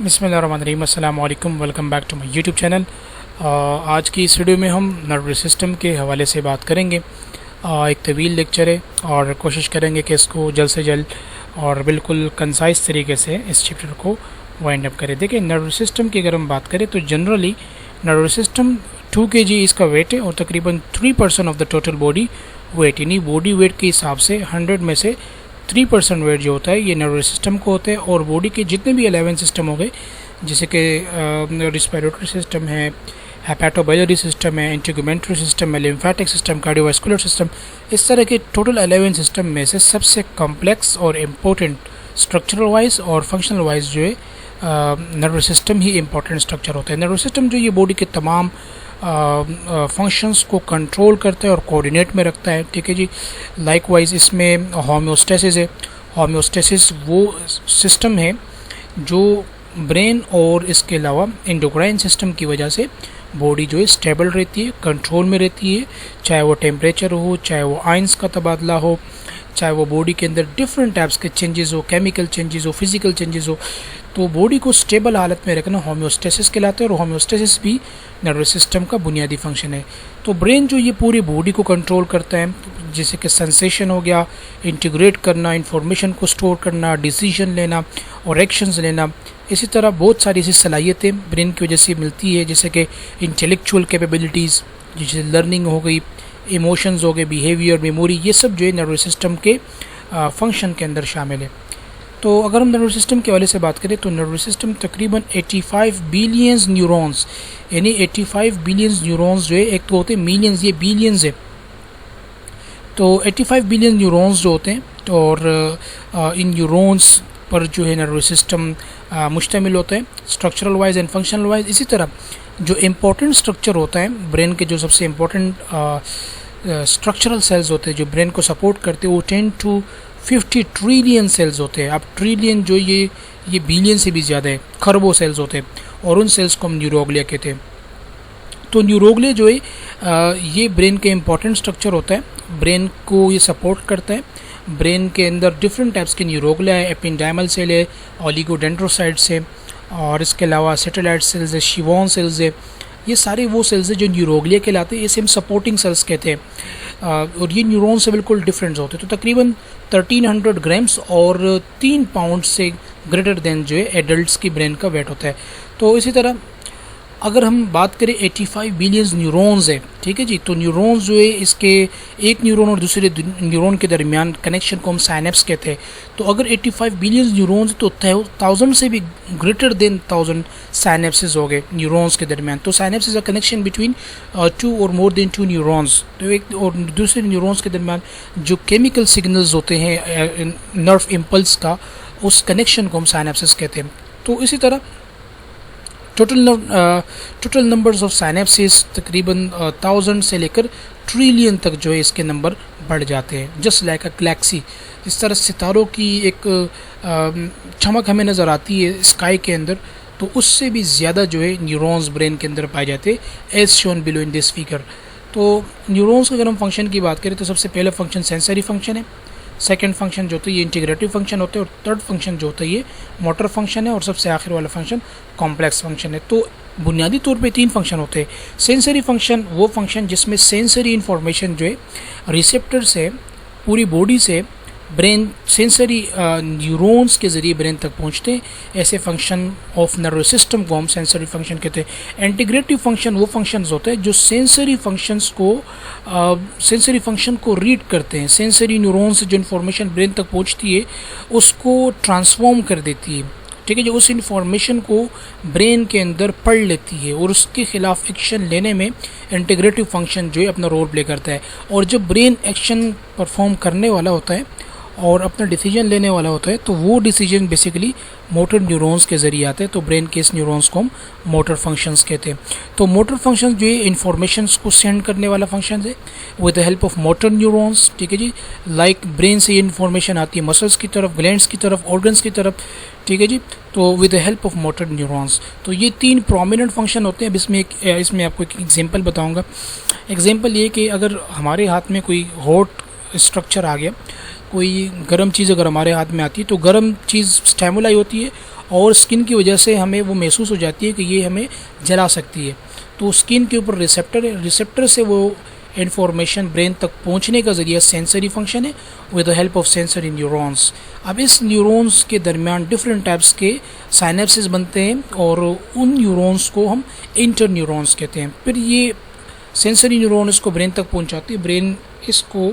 बिस्मिल्लाहिर्रहमानिर्रहीम, अस्सलाम वालेकुम, welcome back to my YouTube channel. आज की इस वीडियो में हम नर्वस सिस्टम के हवाले से बात करेंगे। एक तवील लेक्चर है और कोशिश करेंगे कि इसको जल्द से जल्द और बिल्कुल कंसाइज तरीके से इस चैप्टर को वाइंड अप करें। देखिए, नर्वस सिस्टम की अगर हम बात करें तो जनरली नर्वस सिस्टम 2 kg इसका वेट है और तकरीबन 3% of the total body weight, यानी बॉडी वेट के हिसाब से 100 में से 3% वेट जो होता है ये नर्वस सिस्टम को होता है। और बॉडी के जितने भी 11 सिस्टम हो गए, जैसे कि रिस्पिरेटरी सिस्टम है, हेपेटोबाइलरी सिस्टम है, इंटीग्यूमेंट्री सिस्टम है, लिम्फेटिक सिस्टम, कार्डियोवास्कुलर सिस्टम, इस तरह के टोटल 11 सिस्टम में से सबसे कॉम्प्लेक्स और इम्पोर्टेंट स्ट्रक्चरल वाइज और फंक्शनल वाइज जो है नर्वस सिस्टम ही इम्पोर्टेंट स्ट्रक्चर होता है। नर्वस सिस्टम जो ये बॉडी के तमाम फंक्शंस को कंट्रोल करता है और कोऑर्डिनेट में रखता है। ठीक है जी। लाइकवाइज इसमें होम्योस्टेसिस है। होम्योस्टेसिस वो सिस्टम है जो ब्रेन और इसके अलावा एंडोक्राइन सिस्टम की वजह से बॉडी जो है स्टेबल रहती है, कंट्रोल में रहती है, चाहे वो टेम्परेचर हो, चाहे वो आयंस का तबादला हो, चाहे वो बॉडी के अंदर डिफरेंट टाइप्स के चेंजेस हो, केमिकल चेंजेस हो, फिजिकल चेंजेस हो। तो बॉडी को स्टेबल हालत में रखना होम्योस्टेसिस कहलाता है और होम्योस्टेसिस भी नर्वस सिस्टम का बुनियादी फंक्शन है। तो ब्रेन जो ये पूरी बॉडी को कंट्रोल करता है, जैसे कि सेंसेशन हो गया, इंटीग्रेट करना, इंफॉर्मेशन को स्टोर करना, डिसीजन लेना और एक्शंस लेना, इसी तरह बहुत सारी ऐसी सलाहियतें ब्रेन की वजह से मिलती है, जैसे कि इंटेलेक्चुअल कैपेबिलिटीज़, जैसे लर्निंग हो गई, इमोशंस हो गए, बिहेवियर, मेमोरी, ये सब जो है नर्वस सिस्टम के फंक्शन के अंदर शामिल है। तो अगर हम नर्वस सिस्टम के हवाले से बात करें तो नर्वस सिस्टम तकरीबन 85 बिलियंस न्यूरॉन्स, यानी 85 बिलियंस न्यूरॉन्स जो है, एक तो होते हैं मिलियंस, ये बिलियंस है। तो 85 बिलियन न्यूरॉन्स जो होते हैं, तो और इन न्यूरॉन्स पर जो है नर्वस सिस्टम मुश्तमिल होता है structural wise and functional wise. इसी तरह जो इम्पोर्टेंट स्ट्रक्चर होता है ब्रेन के, जो सबसे इम्पोर्टेंट स्ट्रक्चरल सेल्स होते हैं जो ब्रेन को सपोर्ट करते हैं, वो 10 to 50 ट्रिलियन सेल्स होते हैं। अब ट्रिलियन जो ये बिलियन से भी ज़्यादा है, खरबों सेल्स होते हैं और उन सेल्स को हम न्यूरोग्लिया कहते हैं। तो न्यूरोग्लिया जो है ये ब्रेन के इम्पोर्टेंट स्ट्रक्चर होता है, ब्रेन को ये सपोर्ट करता है। ब्रेन के अंदर डिफरेंट टाइप्स के न्यूरोग्लिया है, एपिंडाइमल सेल है, ओलिगोडेंड्रोसाइट्स है और इसके अलावा सैटेलाइट सेल्स है, शिवॉन सेल्स है। ये सारे वो सेल्स है जो न्यूरोग्लिया कहलाते हैं, इसे हम सपोर्टिंग सेल्स कहते हैं। और ये न्यूरॉन से बिल्कुल डिफरेंट होते हैं। तो तकरीबन 1300 ग्राम्स और 3 पाउंड से ग्रेटर देन जो है एडल्ट्स की ब्रेन का वेट होता है। तो इसी तरह अगर हम बात करें 85 बिलियंस न्यूरॉन्स है, ठीक है जी। तो न्यूरॉन्स जो है, इसके एक न्यूरॉन और दूसरे न्यूरॉन के दरमियान कनेक्शन को हम साइनेप्स कहते हैं। तो अगर 85 बिलियंस न्यूरॉन्स तो 1000 से भी ग्रेटर देन 1000 साइनेप्सिस हो गए न्यूरॉन्स के दरमियान। तो synapse is a connection between 2 और मोर देन 2 न्यूरॉन्स। तो एक और दूसरे न्यूरॉन्स के दरमियान जो केमिकल सिग्नल्स होते हैं नर्व इम्पल्स का, उस कनेक्शन को हम साइनेप्सिस कहते हैं। तो इसी तरह टोटल नंबर्स ऑफ साइनेप्सिस तकरीबन 1000 से लेकर ट्रिलियन तक जो है इसके नंबर बढ़ जाते हैं। जस्ट लाइक अ गैलेक्सी, इस तरह सितारों की एक चमक हमें नज़र आती है स्काई के अंदर, तो उससे भी ज़्यादा जो है न्यूरॉन्स ब्रेन के अंदर पाए जाते हैं, as shown below in this figure. तो न्यूरॉन्स का अगर हम फंक्शन की बात करें तो सबसे पहला फंक्शन सेंसरी फंक्शन है, सेकंड फंक्शन जो होता है ये इंटीग्रेटिव फंक्शन होता है और थर्ड फंक्शन जो होता है ये मोटर फंक्शन है और सबसे आखिर वाला फंक्शन कॉम्प्लेक्स फंक्शन है। तो बुनियादी तौर पे 3 फंक्शन होते हैं। सेंसरी फंक्शन वो फंक्शन जिसमें सेंसरी इन्फॉर्मेशन जो है रिसेप्टर से पूरी बॉडी से ब्रेन सेंसरी न्यूरॉन्स के ज़रिए ब्रेन तक पहुंचते हैं, ऐसे फंक्शन ऑफ नर्वस सिस्टम को हम सेंसरी फंक्शन कहते हैं। इंटीग्रेटिव फंक्शन वो फंक्शंस होते हैं जो सेंसरी फंक्शन को रीड करते हैं, सेंसरी न्यूरॉन्स से जो इन्फॉर्मेशन ब्रेन तक पहुंचती है उसको ट्रांसफॉर्म कर देती है, ठीक है, जो उस इन्फॉर्मेशन को ब्रेन के अंदर पढ़ लेती है और उसके खिलाफ एक्शन लेने में इंटीग्रेटिव फंक्शन जो है अपना रोल प्ले करता है। और जब ब्रेन एक्शन परफॉर्म करने वाला होता है और अपना डिसीजन लेने वाला होता है तो वो डिसीजन बेसिकली मोटर न्यूरॉन्स के ज़रिए आता है। तो ब्रेन के इस न्यूरॉन्स को हम मोटर फंक्शंस कहते हैं। तो मोटर फंक्शन जो है इन्फॉर्मेशंस को सेंड करने वाला फंक्शन है with the help of motor neurons, ठीक है जी। लाइक ब्रेन से ये इन्फॉर्मेशन आती है मसल्स की तरफ, ग्लैंड्स की तरफ, ऑर्गन्स की तरफ, ठीक है जी। तो with the help of motor neurons. तो ये 3 प्रोमिनेंट फंक्शन होते हैं। अब इसमें आपको एक एग्जांपल बताऊंगा। एग्जांपल ये कि अगर हमारे हाथ में कोई हॉट स्ट्रक्चर आ गया, कोई गर्म चीज़ अगर हमारे हाथ में आती है तो गर्म चीज़ स्टिमुलाई होती है और स्किन की वजह से हमें वो महसूस हो जाती है कि ये हमें जला सकती है। तो स्किन के ऊपर रिसेप्टर है, रिसेप्टर से वो इन्फॉर्मेशन ब्रेन तक पहुंचने का ज़रिया सेंसरी फंक्शन है with the help of sensory neurons. अब इस न्यूरॉन्स के दरमियान डिफरेंट टाइप्स के साइनेप्सिस बनते हैं और उन न्यूरॉन्स को हम इंटर न्यूरॉन्स कहते हैं। फिर ये सेंसरी न्यूरॉन इसको ब्रेन तक पहुंचाती है, ब्रेन इसको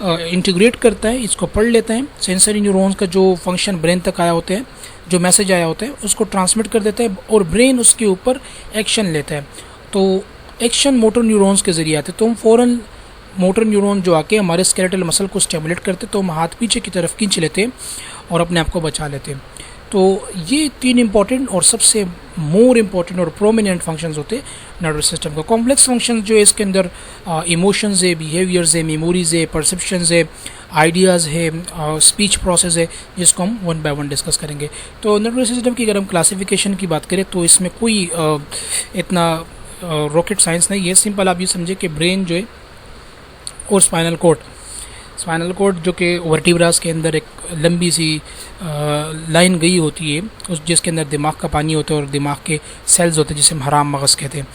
इंटीग्रेट करता है, इसको पढ़ लेता है। सेंसरी न्यूरॉन्स का जो फंक्शन ब्रेन तक आया होता है, जो मैसेज आया होता है उसको ट्रांसमिट कर देता है और ब्रेन उसके ऊपर एक्शन लेता है। तो एक्शन मोटर न्यूरॉन्स के ज़रिए आते, तो हम फ़ौरन मोटर न्यूरॉन जो आके हमारे स्केलेटल मसल को स्टिमुलेट करते, तो हम हाथ पीछे की तरफ खींच लेते हैं और अपने आप को बचा लेते हैं। तो ये 3 इंपॉर्टेंट और सबसे मोर इम्पॉर्टेंट और प्रोमिनेंट फंक्शंस होते हैं नर्वस सिस्टम का। कॉम्प्लेक्स फंक्शन जो है इसके अंदर इमोशंस है, बिहेवियर्स है, मेमोरीज है, परसेप्शंस है, आइडियाज़ है, स्पीच प्रोसेस है, जिसको हम 1 बाय 1 डिस्कस करेंगे। तो नर्वस सिस्टम की अगर हम क्लासिफिकेशन की बात करें तो इसमें कोई इतना रॉकेट साइंस नहीं है। सिंपल आप ये समझे कि ब्रेन जो है और स्पाइनल कोड जो कि वर्टिब्रास के अंदर एक लंबी सी लाइन गई होती है, उस जिसके अंदर दिमाग का पानी होता है और दिमाग के सेल्स होते हैं जिसे हम हराम मगज़ कहते हैं।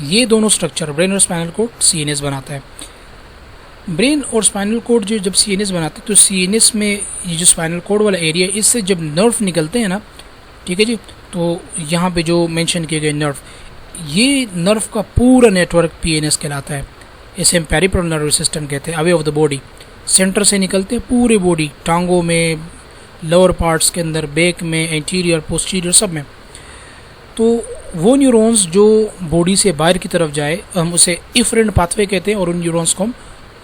ये दोनों स्ट्रक्चर ब्रेन और स्पाइनल कोड सीएनएस बनाता है। ब्रेन और स्पाइनल कोड जो जब सीएनएस बनाते हैं तो सीएनएस में ये जो स्पाइनल कोड वाला एरिया, इससे जब नर्व निकलते हैं ना, ठीक है जी, तो यहाँ पे जो मेंशन किए गए नर्व, ये नर्व का पूरा नेटवर्क पीएनएस कहलाता है। इसे हम पेरिफेरल नर्वस सिस्टम कहते हैं। Away of the body, centre से निकलते हैं पूरे बॉडी, टांगों में, लोअर पार्ट्स के अंदर, बैक में, एंटीरियर, पोस्टीरियर, सब में। तो वो न्यूरॉन्स जो बॉडी से बाहर की तरफ जाए हम उसे इफरेंट पाथवे कहते हैं और उन न्यूरॉन्स को हम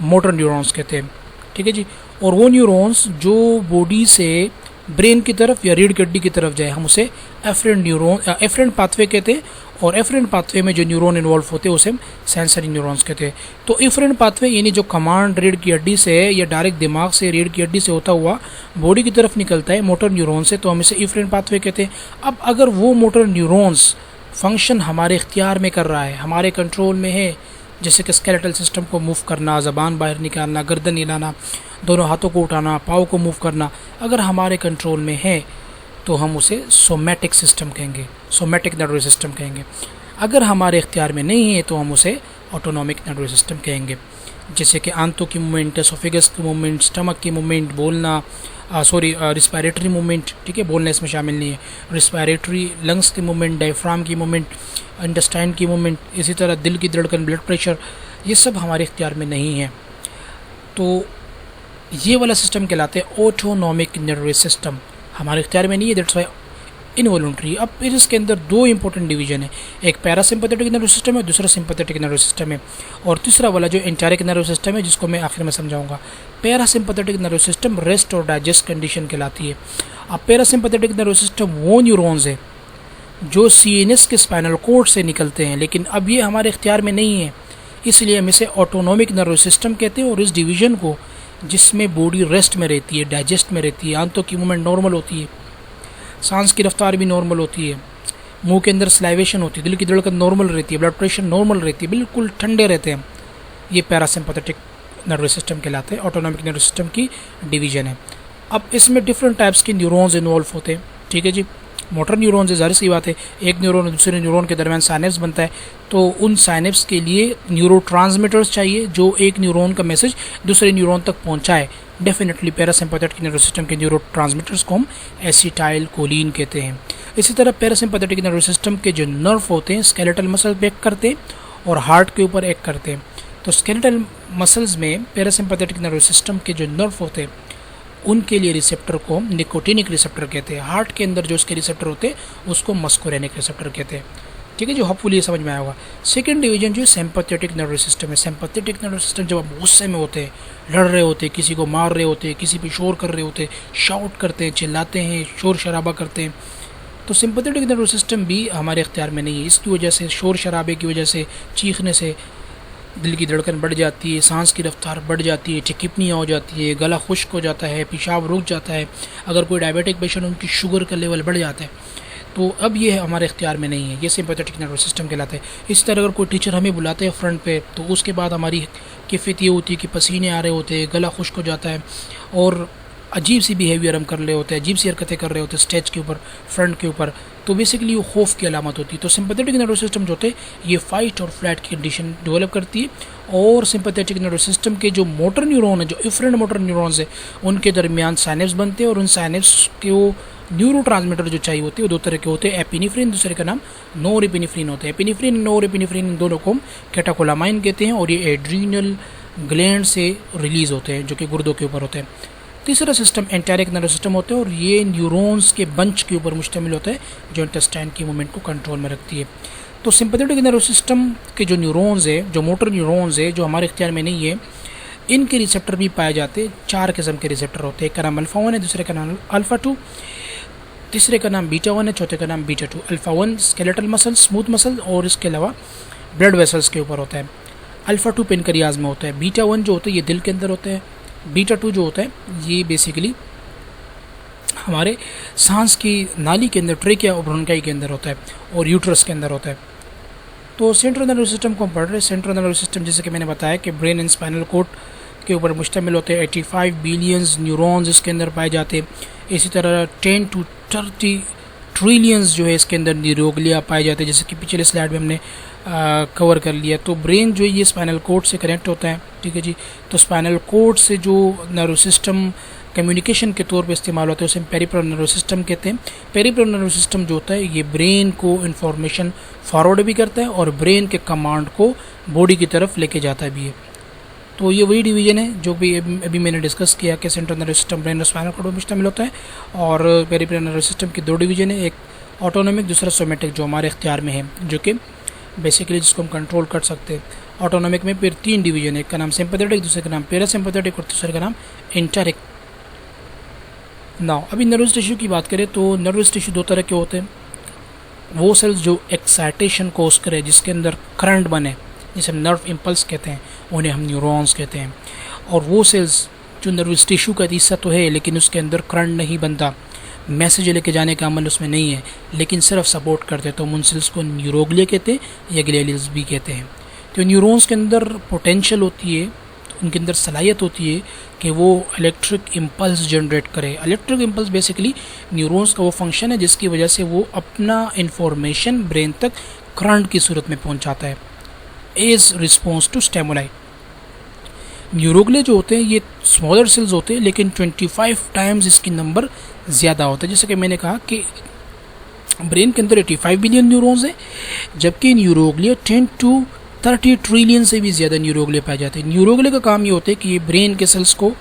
मोटर न्यूरॉन्स कहते हैं, ठीक है जी। और वो न्यूरॉन्स जो बॉडी से ब्रेन की तरफ या रीढ़ की हड्डी की तरफ जाए हम उसे एफरेंट पाथवे कहते हैं। और एफरेंट पाथवे में जो न्यूरॉन इन्वॉल्व होते हैं उसे हम सेंसरी न्यूरॉन्स कहते हैं। तो एफरेंट पाथवे यानी जो कमांड रीढ़ की हड्डी से या डायरेक्ट दिमाग से रीढ़ की हड्डी से होता हुआ बॉडी की तरफ निकलता है मोटर न्यूरॉन से, तो हम इसे एफरेंट पाथवे कहते हैं। अब अगर वो मोटर न्यूरॉन्स फंक्शन हमारे इख्तियार में कर रहा है, हमारे कंट्रोल में है, जैसे कि स्केलेटल सिस्टम को मूव करना, ज़बान बाहर निकालना, गर्दन हिलाना, दोनों हाथों को उठाना, पाँव को मूव करना, अगर हमारे कंट्रोल में है तो हम उसे सोमैटिक सिस्टम कहेंगे, सोमैटिक नर्वस सिस्टम कहेंगे। अगर हमारे इख्तियार में नहीं है तो हम उसे ऑटोनॉमिक नर्वस सिस्टम कहेंगे। जैसे कि आंतों की मूवमेंट, एसोफेगस की मूवमेंट, स्टमक की मूवमेंट, बोलना, रिस्पायरेटरी मूवमेंट, ठीक है, बोलना इसमें शामिल नहीं है, रिस्पायरेटरी, लंग्स की मूवमेंट, डायफ्राम की मूवमेंट, इंटेस्टाइन की मूवमेंट, इसी तरह दिल की धड़कन, ब्लड प्रेशर, ये सब हमारे इख्तियार में नहीं है। तो ये वाला सिस्टम कहलाते हैं ऑटोनॉमिक नर्वस सिस्टम, हमारे इख्तियार में नहीं है, दैट्स वाई इनवॉलंटरी। अब फिर इसके अंदर 2 इंपॉर्टेंट डिवीजन है, एक पैरासिम्पैथेटिक नर्वस सिस्टम है, दूसरा सिंपैथेटिक नर्वस सिस्टम है, और तीसरा वाला जो एंटेरिक नर्वस सिस्टम है जिसको मैं आखिर में समझाऊंगा। पैरासिम्पैथेटिक नर्वस सिस्टम रेस्ट और डाइजेस्ट कंडीशन कहलाती है। अब पैरासिम्पैथेटिक नर्वस सिस्टम वो न्यूरॉन्स है जो सीएनएस के स्पाइनल कोड से निकलते हैं, लेकिन अब ये हमारे इख्तियार में नहीं है, इसलिए हम इसे ऑटोनॉमिक नर्वस सिस्टम कहते हैं। और इस डिवीजन को, जिसमें बॉडी रेस्ट में रहती है, डाइजेस्ट में रहती है, आंतों की मूवमेंट नॉर्मल होती है, सांस की रफ्तार भी नॉर्मल होती है, मुंह के अंदर स्लाइवेशन होती है, दिल की धड़कन नॉर्मल रहती है, ब्लड प्रेशर नॉर्मल रहती है, बिल्कुल ठंडे रहते हैं, ये पैरासिम्पैथेटिक नर्वस सिस्टम कहलाते हैं, ऑटोनॉमिक नर्वस सिस्टम की डिवीजन है। अब इसमें डिफरेंट टाइप्स के न्यूरॉन्स इन्वॉल्व होते हैं, ठीक है जी। मोटर न्यूरॉन्स है, जाहिर सी बात है, एक न्यूरॉन और दूसरे न्यूरॉन के दरमियान साइनेप्स बनता है, तो उन साइनेप्स के लिए न्यूरोट्रांसमीटर्स चाहिए जो एक न्यूरॉन का मैसेज दूसरे न्यूरॉन तक पहुंचाए। डेफिनेटली पैरासिम्पैथेटिक नर्वस सिस्टम के न्यूरोट्रांसमीटर्स को हम एसिटाइल कोलिन कहते हैं। इसी तरह पैरासिम्पैथेटिक नर्वस सिस्टम के जो नर्व होते हैं स्केलेटल मसल पे एक्ट करते हैं और हार्ट के ऊपर एक्ट करते हैं। तो स्केलेटल मसल्स में पैरासिम्पैथेटिक नर्वस सिस्टम के जो नर्व होते हैं उनके लिए रिसेप्टर को हम निकोटिनिक रिसेप्टर कहते हैं। हार्ट के अंदर जो उसके रिसेप्टर होते हैं उसको मस्कुरेनिक रिसेप्टर कहते हैं, ठीक है, जो होपफुली समझ में आया होगा। सेकंड डिवीजन जो सिंपैथेटिक नर्वस सिस्टम है। सिंपैथेटिक नर्वस सिस्टम जब आप गुस्से में होते हैं, लड़ रहे होते हैं, किसी को मार रहे होते हैं, किसी पे शोर कर रहे होते हैं, शाउट करते हैं, चिल्लाते हैं, शोर शराबा करते हैं, तो सिंपैथेटिक नर्वस सिस्टम भी हमारे इख्तियार में नहीं है। इसकी वजह से, शोर शराबे की वजह से, चीखने से दिल की धड़कन बढ़ जाती है, सांस की रफ्तार बढ़ जाती है, चिकनियाँ हो जाती है, गला खुश्क हो जाता है, पेशाब रुक जाता है, अगर कोई डायबिटिक पेशेंट उनकी शुगर का लेवल बढ़ जाता है, तो अब ये हमारे इख्तियार में नहीं है, ये सिंपैथेटिक नर्वस सिस्टम कहलाता है। इस तरह अगर कोई टीचर हमें बुलाते हैं फ्रंट पे, तो उसके बाद हमारी कैफियत ये होती है कि पसीने आ रहे होते हैं, गला खुश्क हो जाता है, और अजीब सी बिहेवियर हम कर रहे होते हैं, अजीब सी हरकतें कर रहे होते हैं स्टेज के ऊपर, फ्रंट के ऊपर, तो बेसिकली वो खौफ की अलामत होती है। तो सिंपैथेटिक नर्वस सिस्टम जो होते हैं ये फाइट और फ्लाइट की कंडीशन डेवलप करती है। और सिंपैथेटिक नर्वस सिस्टम के जो मोटर न्यूरॉन है, जो इफरेंट मोटर न्यूरॉन्स है, उनके दरमियान साइनेप्स बनते हैं और उन साइनेप्स के वो न्यूरोट्रांसमीटर जो चाहिए होते हैं वो दो तरह के होते हैं, एपिनेफ्रिन, दूसरे का नाम नोरेपिनेफ्रिन होता है। एपिनेफ्रिन, नोरेपिनेफ्रिन इन दोनों को हम कैटेकोलामाइन कहते हैं और ये एड्रीनल ग्लैंड से रिलीज होते हैं जो कि गुर्दों के ऊपर होते हैं। तीसरा सिस्टम एंटेरिक नर्वस सिस्टम होता है और ये न्यूरॉन्स के बंच के ऊपर मुश्तमिल होता है जो इंटेस्टाइन की मूवमेंट को कंट्रोल में रखती है। तो सिंपैथेटिक नर्वस सिस्टम के जो न्यूरॉन्स है, जो मोटर न्यूरॉन्स है, जो हमारे इख्तियार में नहीं है, इनके रिसेप्टर भी पाए जाते हैं। 4 किस्म के रिसेप्टर होते हैं। एक का नाम अल्फा 1 है, दूसरे का नाम अल्फा 2, तीसरे का नाम बीटा 1 है, चौथे का नाम beta 2। Alpha 1 skeletal muscle, smooth muscle और इसके अलावा ब्लड वेसल्स के ऊपर होता है। अल्फा 2 पेनक्रियाज में होता है। बीटा 1 जो होता है ये दिल के अंदर होता है। बीटा 2 जो होता है ये बेसिकली हमारे सांस की नाली के अंदर, ट्रेकिया और ब्रोंकाई के अंदर होता है और यूट्रस के अंदर होता है। तो सेंट्रल नर्वस सिस्टम को हम पढ़ रहे हैं। सेंट्रल नर्वस सिस्टम जैसे कि मैंने बताया कि ब्रेन एंड स्पाइनल कॉर्ड के ऊपर मुश्तमिल होते हैं। 85 बिलियंस न्यूरॉन्स इसके अंदर पाए जाते हैं। इसी तरह 10 to 30 ट्रिलियंस जो है इसके अंदर न्यूरोग्लिया पाए जाते हैं, जैसे कि पिछले स्लाइड में हमने कवर कर लिया। तो ब्रेन जो है ये स्पाइनल कॉर्ड से कनेक्ट होता है, ठीक है जी। तो स्पाइनल कॉर्ड से जो नर्वस सिस्टम कम्युनिकेशन के तौर पे इस्तेमाल होता है उसे हम पेरिफेरल नर्वस सिस्टम कहते हैं। पेरिफेरल नर्वस सिस्टम जो होता है ये ब्रेन को इन्फॉर्मेशन फॉरवर्ड भी करता है और ब्रेन के कमांड को बॉडी की तरफ लेके जाता भी है। तो ये वही डिवीजन है जो भी अभी मैंने डिस्कस किया कि सेंट्रल नर्वस सिस्टम ब्रेन और स्पाइनल कॉर्ड में मुश्तमिल होता है। और पेरिफेरल नर्वस सिस्टम की 2 डिवीजन है, एक ऑटोनॉमिक, दूसरा सोमेटिक, जो हमारे इख्तियार में है, जो कि बेसिकली जिसको हम कंट्रोल कर सकते हैं। ऑटोनॉमिक में फिर 3 डिवीजन है, एक का नाम सिंपैथेटिक, दूसरे का नाम पैरासिम्पैथेटिक और तीसरे का नाम एंटेरिक। नाउ अभी नर्वस टिश्यू की बात करें तो नर्वस टिश्यू 2 तरह के होते हैं। वो सेल्स जो एक्साइटेशन कोज करे, जिसके अंदर करंट बने, जिसे हम नर्व इम्पल्स कहते हैं, उन्हें हम न्यूरॉन्स कहते हैं। और वो सेल्स जो नर्वस टिश्यू का हिस्सा तो है लेकिन उसके अंदर करंट नहीं बनता, मैसेज लेके जाने का अमल उसमें नहीं है, लेकिन सिर्फ सपोर्ट करते हैं, तो उन सेल्स को न्यूरोग्लिया कहते हैं या ग्लियल्स भी कहते हैं। तो न्यूरॉन्स के अंदर पोटेंशियल होती है, उनके अंदर सलाहियत होती है कि वो इलेक्ट्रिक इम्पल्स जनरेट करे। इलेक्ट्रिक इम्पल्स बेसिकली न्यूरॉन्स का वो फंक्शन है जिसकी वजह से वो अपना इंफॉर्मेशन ब्रेन तक करंट की सूरत में पहुंचाता है एज रिस्पॉन्स टू स्टेमुलाई। न्यूरोग्लिया जो होते हैं ये स्मॉलर सेल्स होते हैं लेकिन 25 टाइम्स इसकी नंबर ज़्यादा होता है। जैसे कि मैंने कहा कि ब्रेन के अंदर 85 बिलियन न्यूरॉन्स हैं, जबकि न्यूरोग्लिया 10 to 30 ट्रिलियन से भी ज़्यादा न्यूरोग्लिया पाए जाते हैं। न्यूरोग्लिया का काम ये होता है कि ये ब्रेन के सेल्स को,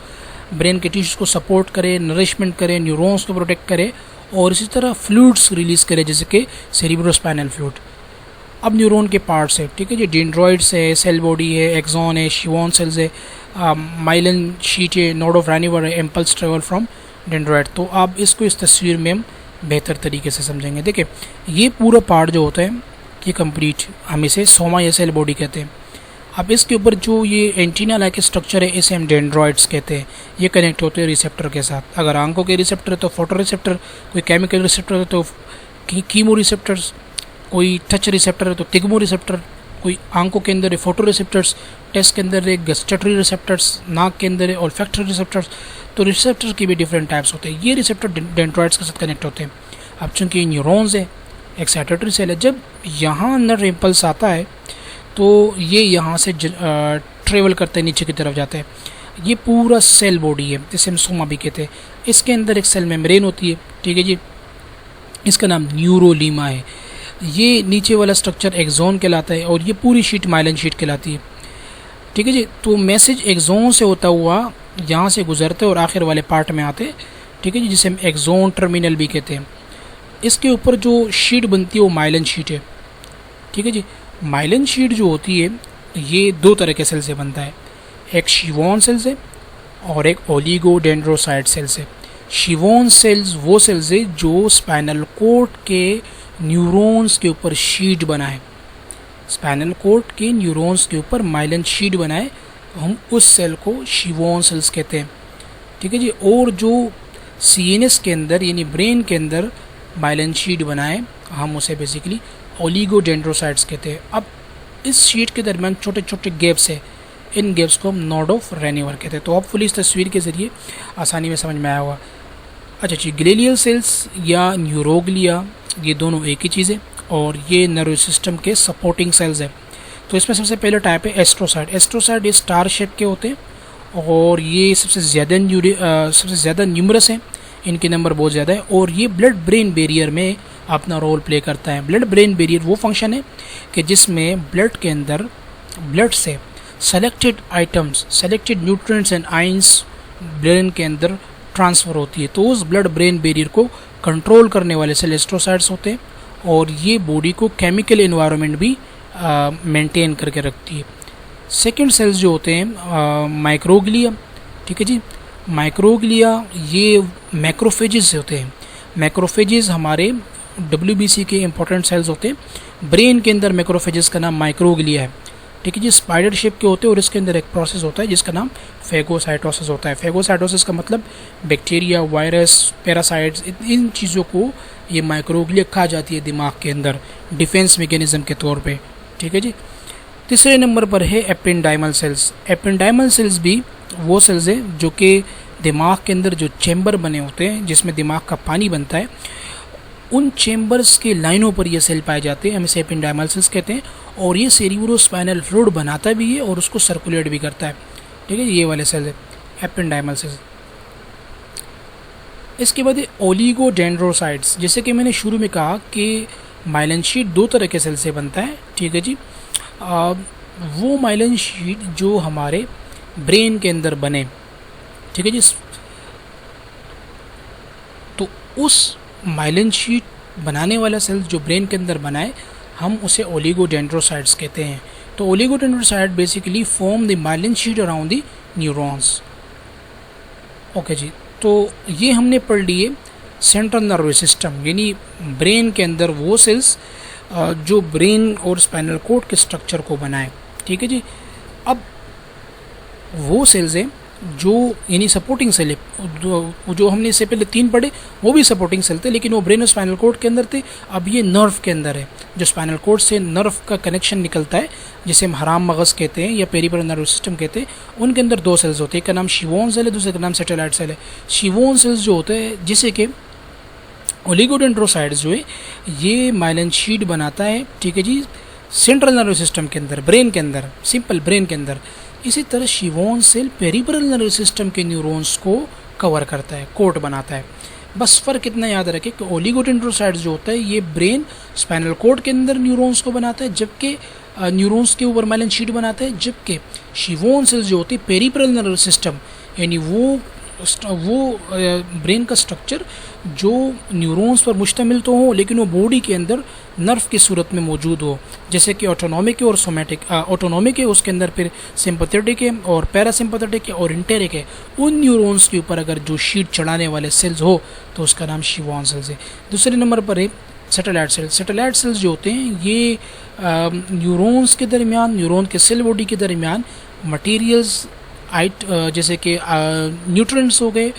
ब्रेन के टिश्यूज़ को सपोर्ट करे, नरिशमेंट करे, न्यूरॉन्स को प्रोटेक्ट करे और इसी तरह फ्लूइड्स रिलीज़ करे, जैसे कि सेरिब्रोस्पाइनल फ्लूइड। अब न्यूरॉन के पार्ट्स है, ठीक है जी, डेंड्रॉइड्स है, सेल बॉडी है, एक्सॉन है, शिवॉन सेल्स है, माइलिन शीट है, नोड ऑफ रानिवर है, इम्पल्स ट्रेवल फ्रॉम डेंड्रॉइड। तो आप इसको इस तस्वीर में हम बेहतर तरीके से समझेंगे। देखिए ये पूरा पार्ट जो होता है ये कंप्लीट, हम इसे सोमा या सेल बॉडी कहते हैं। अब इसके ऊपर जो ये एंटीना लाइक स्ट्रक्चर है इसे हम डेंड्रॉइड्स कहते हैं। ये कनेक्ट होते हैं रिसेप्टर के साथ। अगर आंखों के रिसेप्टर है तो फोटो रिसेप्टर, कोई केमिकल रिसेप्टर है तो कीमो रिसेप्टर्स, कोई टच रिसेप्टर है तो तिग्मो रिसेप्टर, कोई आंखों के अंदर है फोटो रिसेप्टर्स, टेस्ट के अंदर है गस्टेटरी रिसेप्टर्स, नाक के अंदर है ऑल्फैक्टरी रिसेप्टर्स। तो रिसेप्टर की भी डिफरेंट टाइप्स होते हैं। ये रिसेप्टर डेंड्रॉइड्स के साथ कनेक्ट होते हैं। अब चूँकि न्यूरॉन्स है, एक्साइटेटरी सेल है, जब यहाँ नर्व इम्पल्स आता है तो ये यहाँ से ट्रेवल करते हैं, नीचे की तरफ जाते हैं। ये पूरा सेल बॉडी है, जिसे हम सोमा भी कहते हैं। इसके अंदर एक सेल मेम्ब्रेन होती है, ठीक है जी, इसका नाम न्यूरोलीमा है। ये नीचे वाला स्ट्रक्चर एक्सॉन कहलाता है और ये पूरी शीट माइलिन शीट कहलाती है, ठीक है जी। तो मैसेज एक्सॉन से होता हुआ यहाँ से गुजरते और आखिर वाले पार्ट में आते, ठीक है जी, जिसे हम एक्सॉन टर्मिनल भी कहते हैं। इसके ऊपर जो शीट बनती है वो माइलिन शीट है, ठीक है जी। माइलिन शीट जो होती है ये 2 तरह के सेल से बनता है, एक शिवॉन सेल से और एक ओलिगोडेंड्रोसाइट सेल से। शिवॉन सेल्स वो सेल्स है जो स्पाइनल कॉर्ड के न्यूरॉन्स के ऊपर शीट बनाए, स्पाइनल कॉर्ड के न्यूरॉन्स के ऊपर माइलिन शीट बनाए, हम उस सेल को शिवॉन सेल्स कहते हैं, ठीक है जी। और जो सीएनएस के अंदर यानी ब्रेन के अंदर माइलिन शीट बनाए, हम उसे बेसिकली ओलिगोडेंड्रोसाइट्स कहते हैं। अब इस शीट के दरमियान छोटे छोटे गैप्स है, इन गैप्स को हम नोड ऑफ रेनिवर कहते हैं। तो होपफुली इस तस्वीर के ज़रिए आसानी में समझ में आया होगा। अच्छा जी, ग्लेलियल सेल्स या न्यूरोग्लिया ये दोनों एक ही चीज़ है और ये नर्व सिस्टम के सपोर्टिंग सेल्स है। तो इसमें सबसे पहले टाइप है एस्ट्रोसाइट। एस्ट्रोसाइट ये स्टार शेप के होते हैं और ये सबसे ज़्यादा न्यूमरस हैं, इनके नंबर बहुत ज़्यादा है और ये ब्लड ब्रेन बैरियर में अपना रोल प्ले करता है। ब्लड ब्रेन बैरियर वो फंक्शन है कि जिसमें ब्लड के अंदर ब्लड से selected items, selected nutrients and ions brain के अंदर ट्रांसफ़र होती है। तो उस ब्लड ब्रेन बैरियर को कंट्रोल करने वाले सेल एस्ट्रोसाइट्स होते हैं और ये बॉडी को केमिकल एनवायरनमेंट भी मेंटेन करके रखती है। सेकंड सेल्स जो होते हैं माइक्रोग्लिया, ठीक है जी। माइक्रोग्लिया ये मैक्रोफेजेस होते हैं। मैक्रोफेजेस हमारे WBC के इंपॉर्टेंट सेल्स होते हैं। ब्रेन के अंदर मैक्रोफेजेस का नाम माइक्रोग्लिया है, ठीक है जी। स्पाइडर शेप के होते हैं और इसके अंदर एक प्रोसेस होता है जिसका नाम फेगोसाइटोसिस होता है। फेगोसाइटोसिस का मतलब बैक्टीरिया, वायरस, पैरासाइट्स, इन चीज़ों को ये माइक्रोग्लिया खा जाती है दिमाग के अंदर डिफेंस मैकेनिज्म के तौर पे, ठीक है जी। तीसरे नंबर पर है एपेंडाइमल सेल्स। एपेंडाइमल सेल्स भी वो सेल्स हैं जो कि दिमाग के अंदर जो चैम्बर बने होते हैं जिसमें दिमाग का पानी बनता है, उन चैम्बर्स के लाइनों पर ये सेल पाए जाते हैं, हम इसे एपेंडाइमल सेल्स कहते हैं। और ये सेरिब्रोस्पाइनल फ्लूइड बनाता भी है और उसको सर्कुलेट भी करता है, ठीक है। ये वाले सेल है एपेंडाइमल सेल्स। इसके बाद ओलिगोडेंड्रोसाइट्स, जैसे कि मैंने शुरू में कहा कि माइलिन शीट दो तरह के सेल से बनता है, ठीक है जी। वो माइलिन शीट जो हमारे ब्रेन के अंदर बने, ठीक है जी, तो उस माइलिन शीट बनाने वाला सेल जो ब्रेन के अंदर बनाए हम उसे ओलिगोडेंड्रोसाइट्स कहते हैं। तो oligodendrocyte basically form the myelin sheath around the neurons. Okay जी, तो ये हमने पढ़ लिए सेंट्रल नर्व सिस्टम, यानी ब्रेन के अंदर वो सेल्स जो ब्रेन और स्पाइनल कॉर्ड के स्ट्रक्चर को बनाए, ठीक है जी। अब वो सेल्स हैं जो यानी सपोर्टिंग सेल है, जो हमने इससे पहले 3 पढ़े वो भी सपोर्टिंग सेल थे लेकिन वो ब्रेन और स्पाइनल कॉर्ड के अंदर थे। अब ये नर्व के अंदर है, जो स्पाइनल कॉर्ड से नर्व का कनेक्शन निकलता है जिसे हम हराम मगज़ कहते हैं या पेरिफेरल नर्व सिस्टम कहते हैं। उनके अंदर 2 सेल्स होते हैं, एक का नाम शिवोन सेल है, दूसरे का नाम सैटेलाइट सेल है। शिवोन सेल्स जो होते हैं जिसे कि ओलिगोडेंड्रोसाइट्स जो है ये माइलिन शीट बनाता है, ठीक है जी, सेंट्रल नर्व सिस्टम के अंदर, ब्रेन के अंदर, सिंपल ब्रेन के अंदर। इसी तरह शिवोन सेल पेरिफेरल नर्व सिस्टम के न्यूरॉन्स को कवर करता है, कोट बनाता है। बस फ़र्क इतना याद रखें कि ओलिगोडेंड्रोसाइट्स जो होता है ये ब्रेन स्पाइनल कॉर्ड के अंदर न्यूरॉन्स को बनाता है, जबकि न्यूरॉन्स के ऊपर माइलिन शीट बनाता है, जबकि शिवोन सेल्स जो होती है पेरिफेरल नर्व सिस्टम यानी वो ब्रेन का स्ट्रक्चर जो न्यूरॉन्स पर मुश्तमिल तो हो लेकिन वो बॉडी के अंदर नर्व की सूरत में मौजूद हो, जैसे कि ऑटोनॉमिक है और सोमैटिक। ऑटोनॉमिक है उसके अंदर फिर सिंपैथेटिक है और पैरासिम्पैथेटिक है और इंटेरिक है। उन न्यूरॉन्स के ऊपर अगर जो शीट चढ़ाने वाले सेल्स हो तो उसका नाम शिवोन सेल्स है। दूसरे नंबर पर है सैटेलाइट सेल्स। सैटेलाइट सेल्स जो होते हैं ये न्यूरॉन्स के दरमियान, न्यूरॉन के सेल बॉडी के दरमियान मटीरियल्स जैसे कि न्यूट्रिएंट्स हो गए,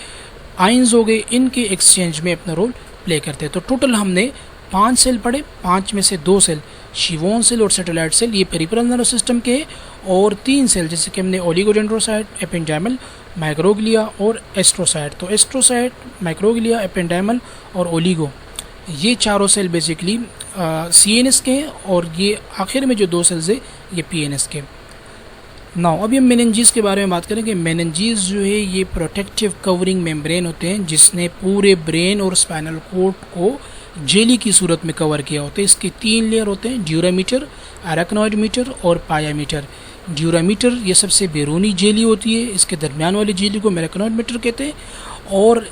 आयंस हो गए, इनके एक्सचेंज में अपना रोल प्ले करते हैं। तो टोटल हमने 5 सेल पढ़े, 5 में से 2 सेल शिवोन सेल और सैटेलाइट सेल ये पेरिफेरल नर्व सिस्टम के हैं और 3 सेल जैसे कि हमने ओलिगोडेंड्रोसाइट, एपेंडाइमल, माइक्रोग्लिया और एस्ट्रोसाइट। तो एस्ट्रोसाइट, माइक्रोग्लिया, एपेंडाइमल और ओलिगो ये चारों सेल बेसिकली CNS के हैं और ये आखिर में जो 2 सेल्स है ये PNS के। नाउ अभी हम मेनिंजीज के बारे में बात करेंगे। मेनिंजीज जो है ये प्रोटेक्टिव कवरिंग मेम्ब्रेन होते हैं जिसने पूरे ब्रेन और स्पाइनल कॉर्ड को जेली की सूरत में कवर किया होता है। इसके 3 लेयर होते हैं, ड्यूरामीटर, अरेक्नॉइड मीटर और पायामीटर। ड्यूरामीटर ये सबसे बैरूनी जेली होती है, इसके दरमियान वाली जेली को अरेक्नॉइड मीटर कहते हैं और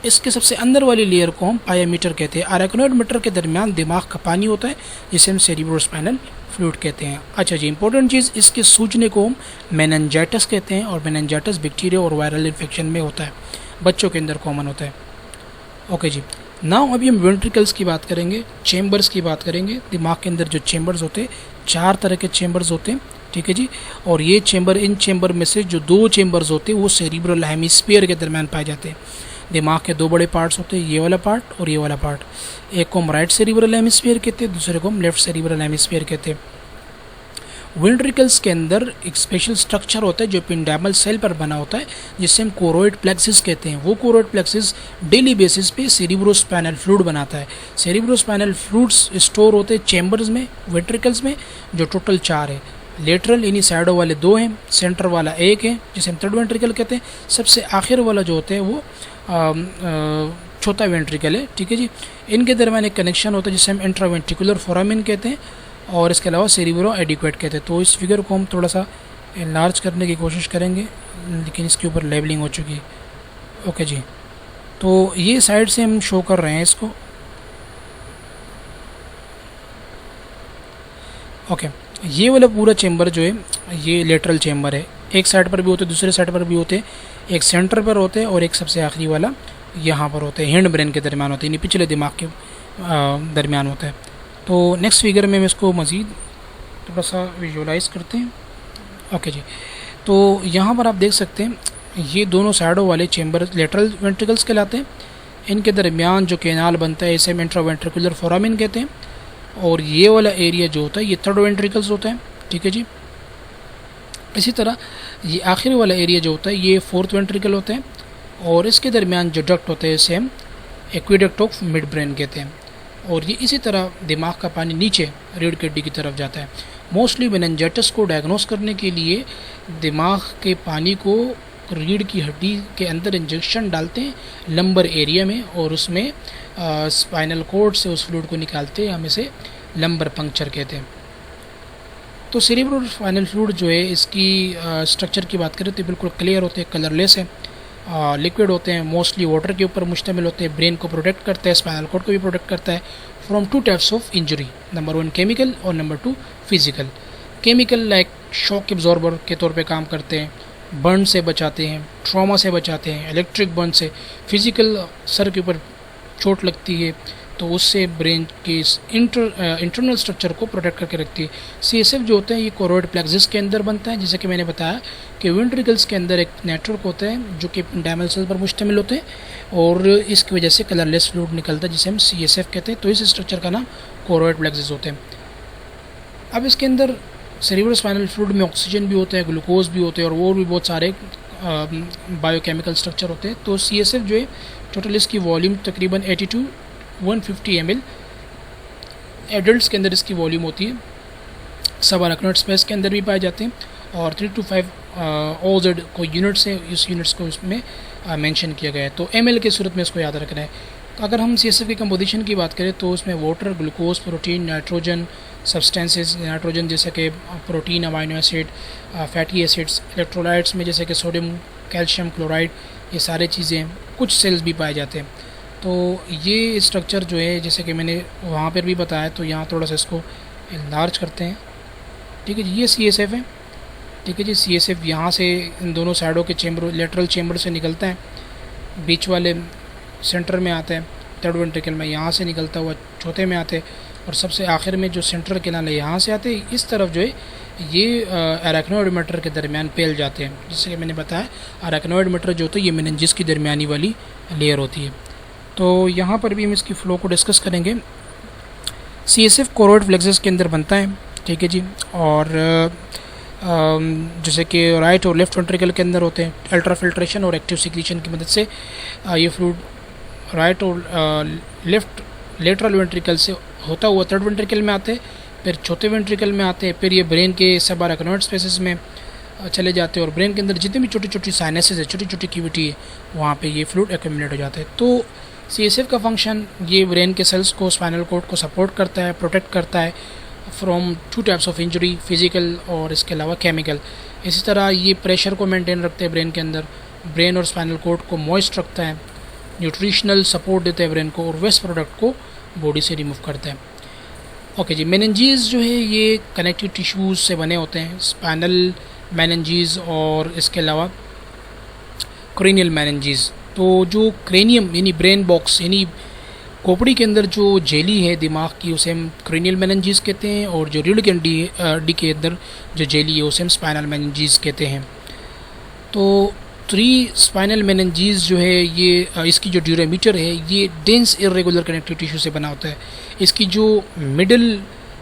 इसके सबसे अंदर वाली लेयर को हम पायामीटर कहते हैं। अरेक्नॉइड मीटर के दरमियान दिमाग का पानी होता है जिसे हम सेरिब्रोस्पाइनल फ्लूइड कहते हैं। अच्छा जी, इंपॉर्टेंट चीज़, इसके सूजने को हम मेनिंजाइटिस कहते हैं और मेनिंजाइटिस बैक्टीरिया और वायरल इन्फेक्शन में होता है, बच्चों के अंदर कॉमन होता है। ओके जी, नाउ अभी हम वेंट्रिकल्स की बात करेंगे, चेम्बर्स की बात करेंगे। दिमाग के अंदर जो चेम्बर्स होते हैं 4 तरह के चेम्बर्स होते हैं, ठीक है जी। और ये चेम्बर, इन चेम्बर में से जो 2 चेम्बर्स होते हैं वो सेरिब्रल हेमिस्फीयर के दरमियान पाए जाते हैं। दिमाग के 2 बड़े पार्ट्स होते हैं, ये वाला पार्ट और ये वाला पार्ट। एक को हम राइट सेरिब्रल हेमिस्फीयर कहते हैं, दूसरे को हम लेफ्ट सेरिब्रल हेमिस्फीयर कहते हैं। वेंट्रिकल्स के अंदर एक स्पेशल स्ट्रक्चर होता है जो एपिंडाइमल सेल पर बना होता है, जिससे हम कोरोइड प्लेक्सिस कहते हैं। वो कोरोइड प्लेक्सिस डेली बेसिस पे सेरिब्रोस्पाइनल फ्लूइड बनाता है। सेरिब्रोस्पाइनल फ्लूइड्स स्टोर होते हैं चैम्बर्स में, वेंट्रिकल्स में, जो टोटल 4 है। लेटरल यानी साइडों वाले 2 हैं, सेंटर वाला 1 है जिसे हम थर्ड वेंट्रिकल कहते हैं। सबसे आखिर वाला जो होता है वो चौथा वेंट्रिकल है, ठीक है जी। इनके दरमियान एक कनेक्शन होता है जिसे हम इंट्रावेंट्रिकुलर फोरामिन कहते हैं, और इसके अलावा सेरिब्रो एडिक्वेट कहते हैं। तो इस फिगर को हम थोड़ा सा इनलार्ज करने की कोशिश करेंगे, लेकिन इसके ऊपर लेबलिंग हो चुकी है। ओके जी, तो ये साइड से हम शो कर रहे हैं इसको। ओके, ये वाला पूरा चेम्बर जो है ये लेटरल चेम्बर है। एक साइड पर भी होते हैं, दूसरे साइड पर भी होते हैं, एक सेंटर पर होते हैं और एक सबसे आखिरी वाला यहाँ पर होते हैं, हैंड ब्रेन के दरमियान होते हैं, यानी पिछले दिमाग के दरमियान होता है। तो नेक्स्ट फिगर में हम इसको मज़ीद थोड़ा सा विजुअलाइज करते हैं। ओके जी, तो यहाँ पर आप देख सकते हैं ये दोनों साइडों वाले चेम्बर लेटरल वेंट्रिकल्स कहलाते हैं। इनके दरमियान जो कैनाल बनता है इसे हम इंट्रावेंट्रिकुलर फोरामिन कहते हैं, और ये वाला एरिया जो होता है ये थर्ड वेंट्रिकल्स होता है, ठीक है जी। इसी तरह ये आखिरी वाला एरिया जो होता है ये फोर्थ वेंट्रिकल होता है, और इसके दरमियान जो डक्ट होता है इसे हम एक्वेडक्ट ऑफ मिड ब्रेन कहते हैं। और ये इसी तरह दिमाग का पानी नीचे रीढ़ की हड्डी की तरफ जाता है। मोस्टली मेनिंजाइटिस को डायग्नोस करने के लिए दिमाग के पानी को रीढ़ की हड्डी के अंदर इंजेक्शन डालते हैं लंबर एरिया में, और उसमें स्पाइनल कॉर्ड से उस फ्लूइड को निकालते हैं, हम इसे लंबर पंक्चर कहते हैं। तो सेरिब्रो स्पाइनल फ्लूइड जो है इसकी स्ट्रक्चर की बात करें तो बिल्कुल क्लियर होते हैं, कलरलेस है, लिक्विड होते हैं, मोस्टली वाटर के ऊपर मुश्तमिल होते हैं, ब्रेन को प्रोटेक्ट करता है, स्पाइनल कॉर्ड को भी प्रोटेक्ट करता है from 2 types of injury, number 1 chemical और number 2 physical. Chemical like shock absorber के तौर पे काम करते हैं, बर्न से बचाते हैं, ट्रॉमा से बचाते हैं, इलेक्ट्रिक बर्न से। फिजिकल सर के ऊपर चोट लगती है तो उससे ब्रेन के इंटरनल स्ट्रक्चर को प्रोटेक्ट करके रखती है। CSF जो होता है ये कोरोइड प्लेक्सिस के अंदर बनता है, जैसे कि मैंने बताया कि वेंट्रिकल्स के अंदर एक नेटवर्क होता है जो कि एपिंडाइमल सेल पर मुश्तमिल होते हैं, और इसकी वजह से कलरलेस फ्लूइड निकलता है जिसे हम CSF कहते हैं। तो इस स्ट्रक्चर का नाम कोरोइड प्लेक्सिस होते हैं। अब इसके अंदर सेरिब्रो स्पाइनल फ्लूइड में ऑक्सीजन भी होता है, ग्लूकोज भी होते हैं, और भी बहुत सारे बायोकेमिकल स्ट्रक्चर होते हैं। तो CSF जो है टोटल इसकी वॉल्यूम तकरीबन 80 to 150 ml एडल्ट्स के अंदर इसकी वॉल्यूम होती है। सब अराक्नोइड स्पेस के अंदर भी पाए जाते हैं, और 3 to 5 OZ को यूनिट्स है, इस यूनिट्स को इसमें मेंशन किया गया है। तो ml की सूरत में इसको याद रखना है। तो अगर हम CSF की कंपोजिशन की बात करें तो उसमें water, glucose, protein, nitrogen substances, nitrogen जैसे कि protein, amino acid, fatty acids, electrolytes में जैसे कि सोडियम, कैल्शियम क्लोराइड, ये सारे चीज़ें, कुछ सेल्स भी पाए जाते हैं। तो ये स्ट्रक्चर जो है जैसे कि मैंने वहाँ पर भी बताया, तो यहाँ थोड़ा सा इसको इनलार्ज करते हैं, ठीक है जी। ये CSF है, ठीक है जी। CSF यहाँ से इन दोनों साइडों के चेम्बर, लेटरल चेम्बर से निकलता है, बीच वाले सेंटर में आता है, थर्ड वेंट्रिकल में यहाँ से निकलता हुआ चौथे में आते हैं, और सबसे आखिर में जो सेंट्रल कैनाल है यहाँ से आते हैं। इस तरफ जो है ये अराक्नोइड मैटर के दरमियान फैल जाते हैं। जैसे कि मैंने बताया अराक्नोइड मैटर जो होता है ये मेनिंजिस की दरमियानी वाली लेयर होती है। तो यहाँ पर भी हम इसकी फ़्लो को डिस्कस करेंगे। CSF कोरोइड प्लेक्सिस के अंदर बनता है, ठीक है जी। और जैसे कि राइट और लेफ़्ट वेंट्रिकल के अंदर होते हैं। अल्ट्रा फिल्ट्रेशन और एक्टिव सिक्रीशन की मदद से ये फ्लूइड राइट और लेफ़्ट लेटरल वेंट्रिकल से होता हुआ थर्ड वेंट्रिकल में आते हैं, फिर चौथे वेंट्रिकल में आते हैं, फिर ये ब्रेन के सब अराक्नोइड स्पेसेस में चले जाते हैं, और ब्रेन के अंदर जितनी भी छोटी छोटी साइनसेस है, छोटी छोटी कैविटी है, वहाँ पे ये फ्लूइड एक्यूमुलेट हो जाता है। तो CSF का फंक्शन ये ब्रेन के सेल्स को, स्पाइनल कॉर्ड को सपोर्ट करता है, प्रोटेक्ट करता है from 2 types of injury, physical और इसके अलावा केमिकल। इसी तरह ये प्रेशर को मेंटेन रखते हैं ब्रेन के अंदर, ब्रेन और स्पाइनल कॉर्ड को मॉइस्ट रखता है, न्यूट्रिशनल सपोर्ट देता है ब्रेन को, और वेस्ट प्रोडक्ट को बॉडी से रिमूव करता है। ओके जी। मेनिंजीज जो है ये कनेक्टिव टिश्यूज़ से बने होते हैं, स्पाइनल मेनिंजीज और इसके अलावा क्रेनियल मेनिंजीज। तो जो क्रेनियम यानी ब्रेन बॉक्स यानी खोपड़ी के अंदर जो जेली है दिमाग की उसे हम क्रेनियल मेनिंजीज कहते हैं, और जो रीढ़ की हड्डी के अंदर जो जेली है उसे हम स्पाइनल मेनिंजीज कहते हैं। तो 3 स्पाइनल मेनिंजीज जो है ये इसकी जो ड्यूरामीटर है ये डेंस इरेगुलर कनेक्टिव टिश्यू से बना होता है। इसकी जो मिडल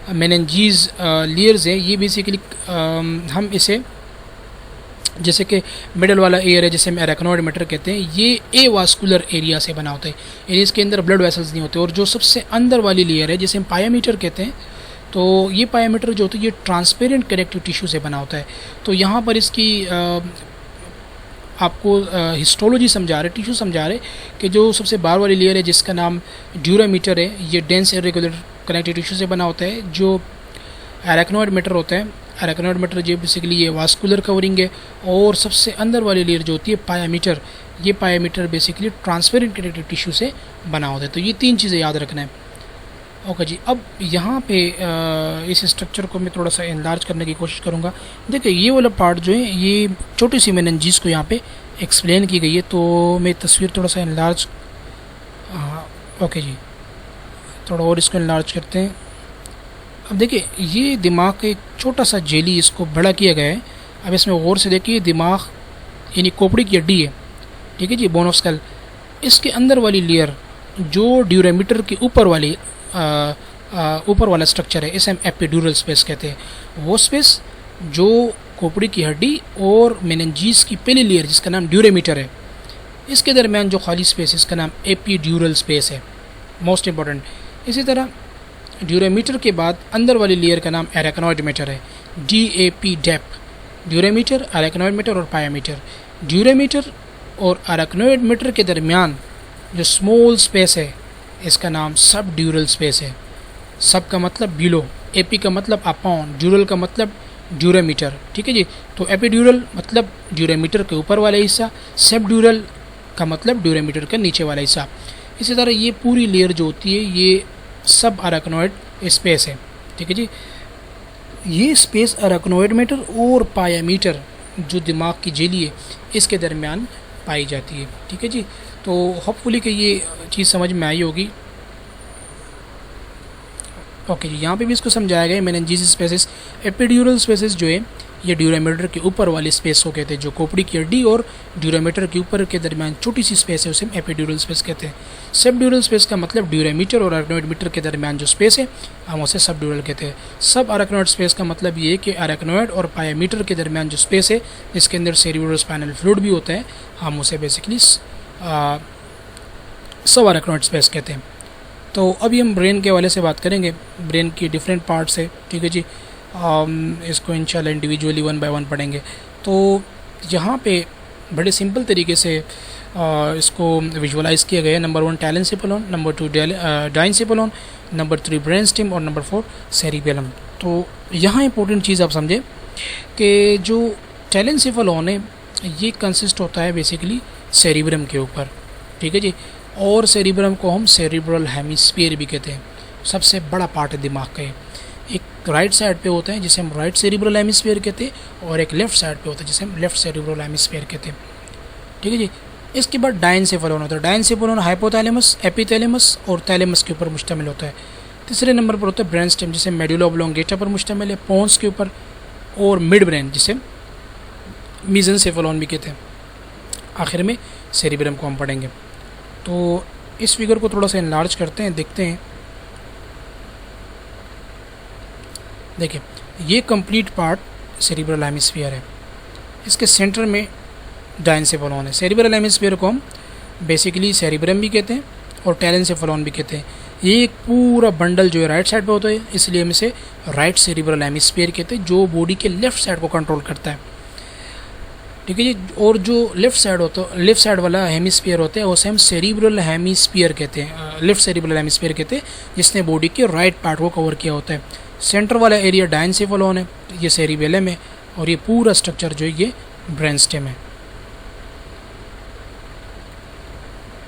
मेनिंजीज लेयर्स है, ये बेसिकली हम इसे जैसे कि मिडल वाला एयर है जिसे हम एरेक्नोइड मैटर कहते हैं, ये ए वास्कुलर एरिया से बना होता है, यानी इसके अंदर ब्लड वेसल्स नहीं होते। और जो सबसे अंदर वाली लेयर है जिसे हम पायामीटर कहते हैं, तो ये पायामीटर जो होता है ये ट्रांसपेरेंट कनेक्टिव टिश्यू से बना होता है। तो यहाँ पर इसकी आपको हिस्टोलॉजी समझा रहे, टिश्यू समझा रहे कि जो सबसे बाहर वाली लेयर है जिसका नाम ड्यूरामीटर है, ये डेंस इरेगुलर कनेक्टिव टिश्यू से बना होता है। जो एरेक्नोइड मैटर होता है, एरेक्नोइड मैटर जो बेसिकली ये वास्कुलर कवरिंग है। और सबसे अंदर वाली लेयर जो होती है पायामीटर, ये pia mater basically transparent connective tissue से बना होता है। तो ये तीन चीज़ें याद रखना है। ओके जी, अब यहाँ पे इस स्ट्रक्चर को मैं थोड़ा सा एनलार्ज करने की कोशिश करूँगा। देखिए ये वाला पार्ट जो है ये छोटी सी मेनिंजीज को यहाँ पे एक्सप्लेन की गई है, तो मैं तस्वीर थोड़ा सा एनलार्ज, ओके जी, थोड़ा और इसको एनलार्ज करते हैं। अब देखिए ये दिमाग का एक छोटा सा जेली, इसको बड़ा किया गया है। अब इसमें गौर से देखिए, दिमाग यानी खोपड़ी की हड्डी है, ठीक है जी, बोन ऑफ स्कल। इसके अंदर वाली लेयर जो ड्यूरामीटर के ऊपर वाली ऊपर वाला स्ट्रक्चर है, इसे हम एपिड्यूरल स्पेस कहते हैं। वो स्पेस जो खोपड़ी की हड्डी और मेनिंजीज की पहली लेयर जिसका नाम ड्यूरामीटर है, इसके दरमियान जो खाली स्पेस है इसका नाम एपिड्यूरल स्पेस है, मोस्ट इंपॉर्टेंट। इसी तरह ड्यूरामीटर के बाद अंदर वाली लेयर का नाम एरेक्नोइड मैटर है, DAP डेप, ड्यूरामीटर, एरेक्नोइड मैटर और पायामीटर। ड्यूरामीटर और एरेक्नोइड मैटर के दरमियान जो स्मॉल स्पेस है इसका नाम सब ड्यूरल स्पेस है। सब का मतलब बिलो, AP का मतलब अपॉन, ड्यूरल का मतलब ड्यूरामीटर, ठीक है जी। तो एपिड्यूरल मतलब ड्यूरामीटर के ऊपर वाला हिस्सा, सब ड्यूरल का मतलब ड्यूरामीटर का नीचे वाला हिस्सा। इसी तरह ये पूरी लेयर जो होती है ये सब अरेक्नोइड स्पेस है, ठीक है जी। ये स्पेस अरेक्नोइड मैटर और पायामीटर जो दिमाग की जेली है इसके दरमियान पाई जाती है, ठीक है जी। तो होपफुली कि ये चीज़ समझ में आई होगी। ओके जी, यहाँ पे भी इसको समझाया गया है। मेनिंजीज स्पेसेस, एपिड्यूरल स्पेसेस जो है ये ड्यूरामीटर के ऊपर वाले स्पेस को कहते हैं, जो खोपड़ी की हड्डी और ड्यूरामीटर के ऊपर के दरमियान छोटी सी स्पेस है उसे हम एपिड्यूरल स्पेस कहते हैं। सब ड्यूरल स्पेस का मतलब ड्यूरामीटर और अरेक्नोइड मीटर के दरमियान जो स्पेस है हम उसे सब ड्यूरल कहते हैं। सब अरेक्नोइड स्पेस का मतलब ये है कि अरेक्नोइड और पायामीटर के दरमियान जो स्पेस है जिसके अंदर सेरिब्रो स्पाइनल फ्लूइड भी होता है, हम उसे बेसिकली सब अरेक्नोइड स्पेस कहते हैं। तो अभी हम ब्रेन के हवाले से बात करेंगे। ब्रेन की डिफरेंट पार्ट्स है, ठीक है जी। इसको इंशाल्लाह इंडिविजुअली वन बाय वन पढ़ेंगे। तो यहाँ पे बड़े सिंपल तरीके से इसको विजुअलाइज किया गया है। Number 1 telencephalon, number 2 diencephalon, number 3 brain stem और नंबर 4 सेरिबेलम। तो यहाँ इंपॉर्टेंट चीज़ आप समझें कि जो टैलेंसेफेलॉन है ये कंसिस्ट होता है बेसिकली सेरिब्रम के ऊपर, ठीक है जी। और सेरिब्रम को हम सेरिब्रल हेमिस्फीयर भी कहते हैं, सबसे बड़ा पार्ट है दिमाग का। एक राइट साइड पे होता है जिसे हम राइट सेरिब्रल हेमिस्फीयर कहते हैं और एक लेफ्ट साइड पे होता है जिसे हम लेफ्ट सेरिब्रल हेमिस्फीयर कहते हैं, ठीक है जी। इसके बाद डाइनसेफेलॉन होता है। डाइनसेफेलॉन हाइपोथैलेमस, एपिथैलेमस और थैलेमस के ऊपर मुश्तमिल होता है। तीसरे नंबर पर होता है ब्रेन स्टेम जिसे मेडुला ऑब्लोंगेटा पर मुश्तमिल है, पोन्स के ऊपर, और मिड ब्रेन जिसे मेसेंसेफेलॉन भी कहते हैं। आखिर में सेरिब्रम को हम पढ़ेंगे। तो इस फिगर को थोड़ा सा इनलार्ज करते हैं, देखते हैं। देखिए ये कंप्लीट पार्ट सेरिब्रल हेमिस्फीयर है, इसके सेंटर में डाइनसेफेलॉन है। सेरिब्रल हेमिस्फीयर को हम बेसिकली सेरिब्रम भी कहते हैं और टैलेंसेफेलॉन भी कहते हैं। ये एक पूरा बंडल जो है राइट साइड पे होता है, इसलिए हम इसे राइट सेरिब्रल हेमिस्फीयर कहते हैं, जो बॉडी के लेफ्ट साइड को कंट्रोल करता है, ठीक है जी। और जो लेफ्ट साइड वाला हेमिस्फीयर होता है उसे हम सेरिब्रल हेमिस्फीयर कहते हैं, लेफ्ट सेरिब्रल हेमिस्फीयर कहते हैं, जिसने बॉडी के राइट पार्ट को कवर किया होता है। सेंटर वाला एरिया डाइनसेफेलॉन है, ये सेरिबेलम है, और ये पूरा स्ट्रक्चर जो है ये ब्रेन स्टेम है।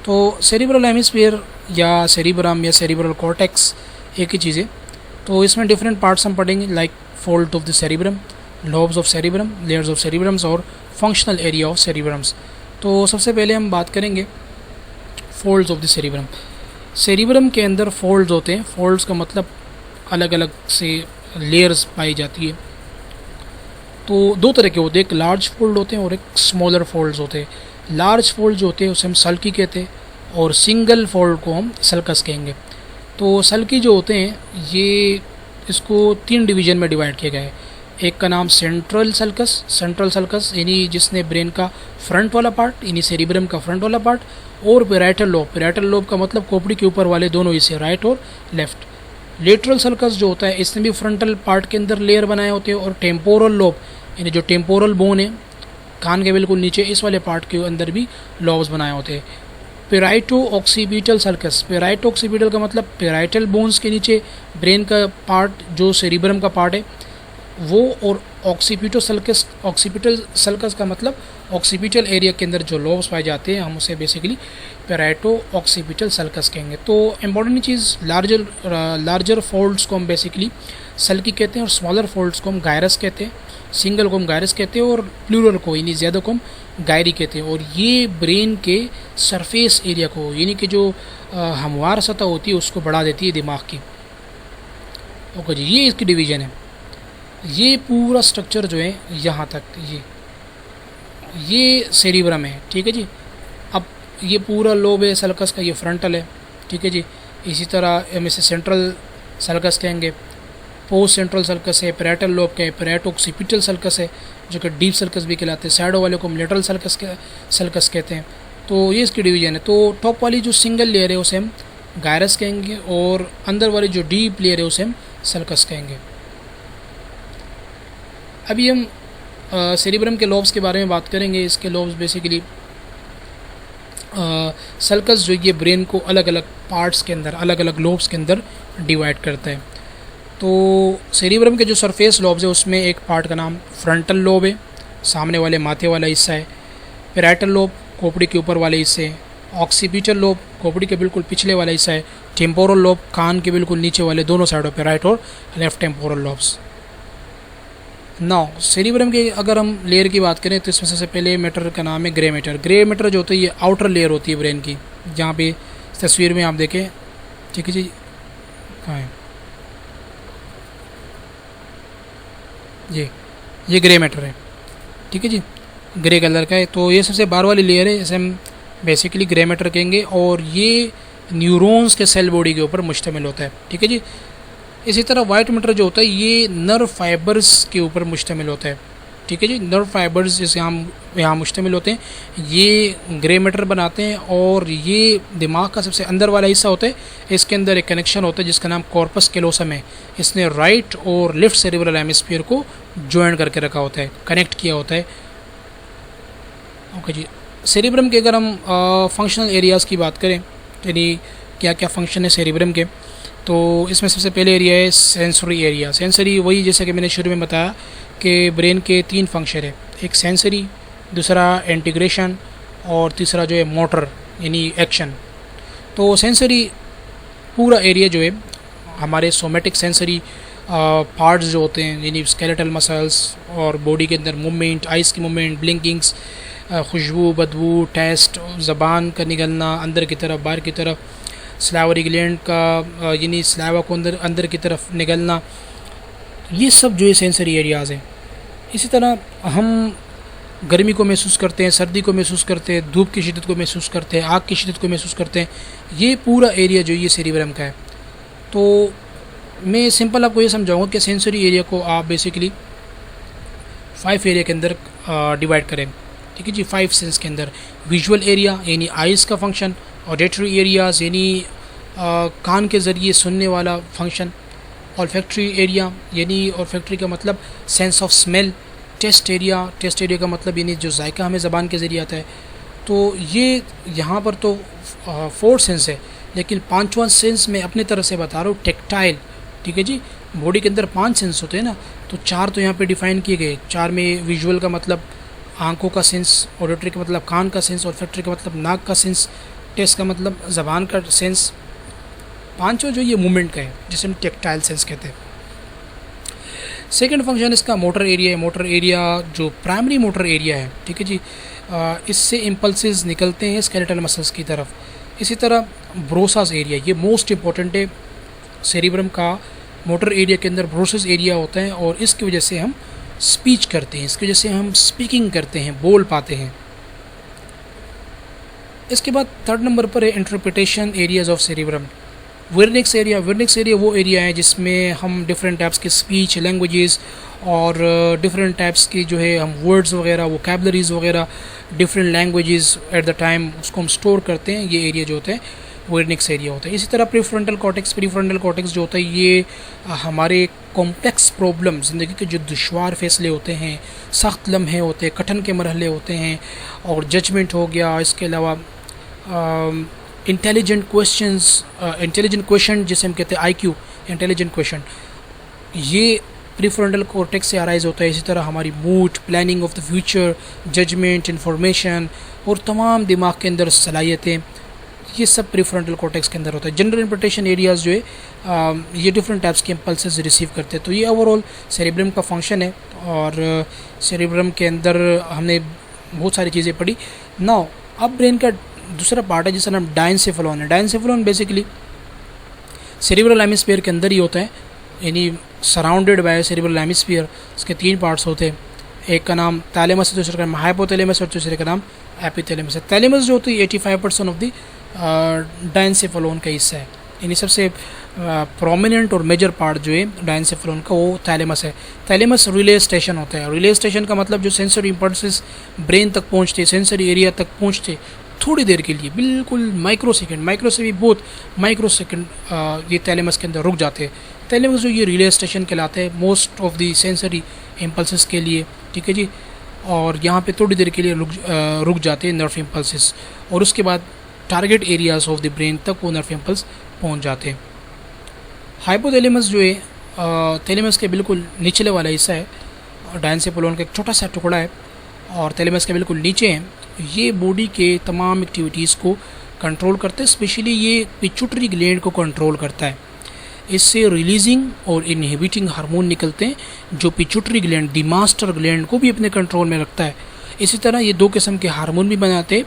तो सेरिब्रल हेमिस्फीयर या सेरिब्रम या सेरिब्रल कॉर्टेक्स एक ही चीज़ है। तो इसमें डिफरेंट पार्ट्स हम पढ़ेंगे, like fold of the cerebrum, lobes of cerebrum, layers of cerebrums और फंक्शनल एरिया ऑफ सेरिब्रम्स। तो सबसे पहले हम बात करेंगे folds of the cerebrum. Cerebrum के अंदर फोल्ड्स होते हैं। फोल्ड्स का मतलब अलग अलग से लेयर्स पाई जाती है। तो दो तरह के होते हैं, एक लार्ज फोल्ड होते हैं और एक स्मॉलर फोल्ड्स होते हैं। लार्ज फोल्ड जो होते हैं उसे हम सल्की कहते हैं और सिंगल फोल्ड को हम सल्कस कहेंगे। तो सल्की जो होते हैं ये इसको 3 डिवीजन में डिवाइड किया गया है। एक का नाम सेंट्रल सल्कस यानी जिसने ब्रेन का फ्रंट वाला पार्ट यानी सेरिब्रम का फ्रंट वाला पार्ट, और पैराइटल लोब का मतलब खोपड़ी के ऊपर वाले दोनों हिस्से, राइट और लेफ्ट। लेटरल सल्कस जो होता है इसने भी फ्रंटल पार्ट के अंदर लेयर बनाए होते हैं, और टेम्पोरल लोब यानी जो टेम्पोरल बोन है कान के बिल्कुल नीचे, इस वाले पार्ट के अंदर भी लॉब्स बनाए होते हैं। पेराइटो ऑक्सीपिटल सल्कस, पेराइटो ऑक्सीपिटल का मतलब पेराइटल बोन्स के नीचे ब्रेन का पार्ट जो सेरिब्रम का पार्ट है वो, और ऑक्सीपिटल सल्कस का मतलब ऑक्सीपिटल एरिया के अंदर जो लॉब्स पाए जाते हैं हम उसे बेसिकली पेराइटो ऑक्सीपिटल सल्कस कहेंगे। तो इम्पॉर्टेंट चीज़, लार्जर फोल्ड्स को हम बेसिकली सल्की कहते हैं, और स्मॉलर फोल्ड्स को हम गायरस कहते हैं, सिंगल को हम गायरस कहते हैं, और प्लूरल को यानी ज़्यादा को हम गायरी कहते हैं। और ये ब्रेन के सरफेस एरिया को यानी कि जो हमवार सतह होती है उसको बढ़ा देती है दिमाग की। ओके जी, ये इसकी डिवीज़न है। ये पूरा स्ट्रक्चर जो है यहाँ तक ये सेरिब्रम है, ठीक है जी। अब ये पूरा लोब है सल्कस का, ये फ्रंटल है, ठीक है जी। इसी तरह हम इसे सेंट्रल सल्कस कहेंगे, पोस्ट सेंट्रल सल्कस है, पैराइटल लोब का है, पैराइटो ऑक्सीपिटल सल्कस है जो कि डीप सल्कस भी कहलाते हैं, साइडो वाले को हम लेटरल सल्कस कहते हैं। तो ये इसकी डिवीजन है। तो टॉप वाली जो सिंगल लेयर है उसे हम गायरस कहेंगे, और अंदर वाली जो डीप लेयर है उसे हम सल्कस कहेंगे। अभी हम सेरिब्रम के लॉब्स के बारे में बात करेंगे। इसके लॉब्स बेसिकली सल्कस जो ये ब्रेन को अलग अलग पार्ट्स के अंदर, अलग अलग लॉब्स के अंदर डिवाइड करता है। तो सेरिब्रम के जो सरफेस लॉब्स है उसमें एक पार्ट का नाम फ्रंटल लोब है, सामने वाले माथे वाला हिस्सा है। पैराइटल लोब खोपड़ी के ऊपर वाले हिस्से, ऑक्सीपिटल लोब खोपड़ी के बिल्कुल पिछले वाला हिस्सा है, टेम्पोरल लोब कान के बिल्कुल नीचे वाले दोनों साइडों पे, राइट और left temporal lobes. Now cerebrum के अगर हम लेयर की बात करें तो इसमें सबसे पहले मैटर का नाम है ग्रे मैटर। ग्रे मैटर जो होता है ये आउटर लेयर होती है ब्रेन की, जहाँ पे तस्वीर में आप देखें, ठीक है जी, कहाँ है ये ग्रे मैटर है, ठीक है जी, ग्रे कलर का है। तो ये सबसे बाहर वाली लेयर है, इसे हम बेसिकली ग्रे मैटर कहेंगे, और ये न्यूरॉन्स के सेल बॉडी के ऊपर मुश्तमिल होता है, ठीक है जी। इसी तरह वाइट मैटर जो होता है ये नर्व फाइबर्स के ऊपर मुश्तमिल होता है, ठीक है जी। नर्व फाइबर्स इसे हम यहाँ मुश्तमिल होते हैं, ये ग्रे मैटर बनाते हैं, और ये दिमाग का सबसे अंदर वाला हिस्सा होता है। इसके अंदर एक कनेक्शन होता है जिसका नाम कॉर्पस कैलोसम है। इसने राइट और लेफ्ट सेरिब्रल हेमिस्फीयर को ज्वाइन करके रखा होता है, कनेक्ट किया होता है। ओके जी, सेरिब्रम के अगर हम फंक्शनल एरियाज़ की बात करें, यानी क्या क्या फंक्शन है सेरिब्रम के, तो इसमें सबसे पहले एरिया है सेंसरी एरिया। सेंसरी वही जैसे कि मैंने शुरू में बताया कि ब्रेन के 3 फंक्शन है, एक सेंसरी, दूसरा इंटीग्रेशन, और तीसरा जो है मोटर यानी एक्शन। तो सेंसरी पूरा एरिया जो है हमारे सोमेटिक सेंसरी पार्ट्स जो होते हैं, यानी स्केलेटल मसल्स और बॉडी के अंदर मूवमेंट, आइज़ की मूवमेंट, ब्लिंकिंग्स, खुशबू, बदबू, टेस्ट, ज़बान का निकलना अंदर की तरफ, बाहर की तरफ, स्लावरी ग्लैंड का यानी स्लावा को अंदर की तरफ निकलना, ये सब जो है सेंसरी एरियाज़ हैं। इसी तरह हम गर्मी को महसूस करते हैं, सर्दी को महसूस करते हैं, धूप की शिद्दत को महसूस करते हैं, आग की शिद्दत को महसूस करते हैं। ये पूरा एरिया जो ये सेरिब्रम का है। तो मैं सिंपल आपको ये समझाऊंगा कि सेंसरी एरिया को आप बेसिकली 5 एरिया के अंदर डिवाइड करें, ठीक है जी। 5 सेंस के अंदर विजुअल एरिया यानी आइज़ का फंक्शन, ऑडिटरी एरियाज़ यानी कान के ज़रिए सुनने वाला फंक्शन, ऑल्फैक्टरी एरिया यानी ऑल्फैक्टरी का मतलब sense of smell, taste area का मतलब यानी जो जायका हमें ज़बान के ज़रिए आता है। तो ये यहाँ पर तो 4 सेंस है, लेकिन 5वां सेंस मैं अपनी तरफ से बता रहा हूँ टेक्टाइल, ठीक है जी। बॉडी के अंदर 5 सेंस होते हैं ना, तो 4 तो यहाँ पे डिफ़ाइन किए गए। 4 में विजुअल का मतलब आंखों का सेंस, ऑडिटरी का मतलब कान का सेंस, ऑल्फैक्टरी का मतलब नाक का सेंस, टेस्ट का मतलब ज़बान का सेंस, 5वां जो ये मूवमेंट का है जिसे हम टेक्टाइल सेंस कहते हैं। सेकंड फंक्शन इसका मोटर एरिया है। मोटर एरिया जो प्राइमरी मोटर एरिया है, ठीक है जी, इससे इम्पल्सेस निकलते हैं स्केलेटल मसल्स की तरफ। इसी तरह ब्रोसास एरिया, ये मोस्ट इम्पॉर्टेंट है सेरिब्रम का। मोटर एरिया के अंदर ब्रोसास एरिया होता है, और इसकी वजह से हम स्पीच करते हैं, इसकी वजह से हम स्पीकिंग करते हैं, बोल पाते हैं। इसके बाद 3rd नंबर पर है interpretation areas of cerebrum. Wernicke's area वो एरिया है जिसमें हम डिफरेंट टाइप्स के स्पीच लैंग्वेजेस और डिफरेंट टाइप्स की जो है हम वर्ड्स वगैरह वोकैबलरीज वगैरह different languages at the time उसको हम स्टोर करते हैं। ये एरिया जो होता है वर्निक्स एरिया होता है। इसी तरह प्रीफ्रंटल कॉर्टेक्स जो होता है ये हमारे कॉम्प्लेक्स प्रॉब्लम ज़िंदगी के जो दुश्वार फैसले होते हैं, सख्त लम्हे होते हैं, कठिन के मरहले होते हैं और जजमेंट हो गया, इसके अलावा इंटेलिजेंट क्वेश्चन जिसे हम कहते हैं IQ इंटेलिजेंट क्वेश्चन, ये प्रीफ्रंटल कॉर्टेक्स से अराइज होता है। इसी तरह हमारी mood, planning of the future, judgement, information और तमाम दिमाग के अंदर सलाहियतें, ये सब प्रीफ्रंटल कॉर्टेक्स के अंदर होता है। जनरल इंटरप्रिटेशन एरियाज़ जो है ये डिफरेंट टाइप्स के इम्पल्सेस रिसीव करते हैं। तो ये ओवरऑल सेरेब्रम का फंक्शन है और सेरेब्रम के अंदर हमने बहुत सारी चीज़ें पढ़ी। नाउ अब ब्रेन का दूसरा पार्ट है जिसका नाम डायनसेफेलॉन है। डायनसेफेलॉन बेसिकली सेरेब्रल हेमिस्फीयर के अंदर ही होता है, यानी सराउंडेड बाय सेरेब्रल हेमिस्फीयर। इसके 3 पार्ट्स होते हैं, एक का नाम थैलेमस है, दूसरे का नाम हाइपोथैलेमस और तीसरे का नाम एपिथैलेमस है। थैलेमस जो होती है 85% ऑफ द डायनसेफेलॉन का हिस्सा है, यानी सबसे प्रोमिनेंट और मेजर पार्ट जो है डायनसेफेलॉन का वो थैलेमस है। थैलेमस रिले स्टेशन होता है। रिले स्टेशन का मतलब जो सेंसरी इम्पल्सेस ब्रेन तक पहुंचते, सेंसरी एरिया तक पहुंचते थोड़ी देर के लिए, बिल्कुल माइक्रो से भी बहुत माइक्रो सेकेंड ये थैलेमस के अंदर रुक जाते हैं। थैलेमस जो ये रिले स्टेशन कहलाते हैं most of the sensory impulses के लिए, ठीक है जी। और यहाँ पे थोड़ी देर के लिए रुक जाते हैं नर्व इम्पल्सेस और उसके बाद target areas of the brain तक वो नर्व इम्पल्स पहुँच जाते हैं। हाइपोथैलेमस जो है थैलेमस के बिल्कुल निचले वाला हिस्सा है, डायनसेफेलॉन का एक छोटा सा टुकड़ा है और थैलेमस के बिल्कुल नीचे है। ये बॉडी के तमाम एक्टिविटीज़ को कंट्रोल करता है, स्पेशली ये पिट्यूटरी ग्लैंड को कंट्रोल करता है। इससे रिलीजिंग और इनहिबिटिंग हार्मोन निकलते हैं जो pituitary gland, the master gland को भी अपने कंट्रोल में रखता है। इसी तरह ये 2 किस्म के हार्मोन भी बनाते हैं,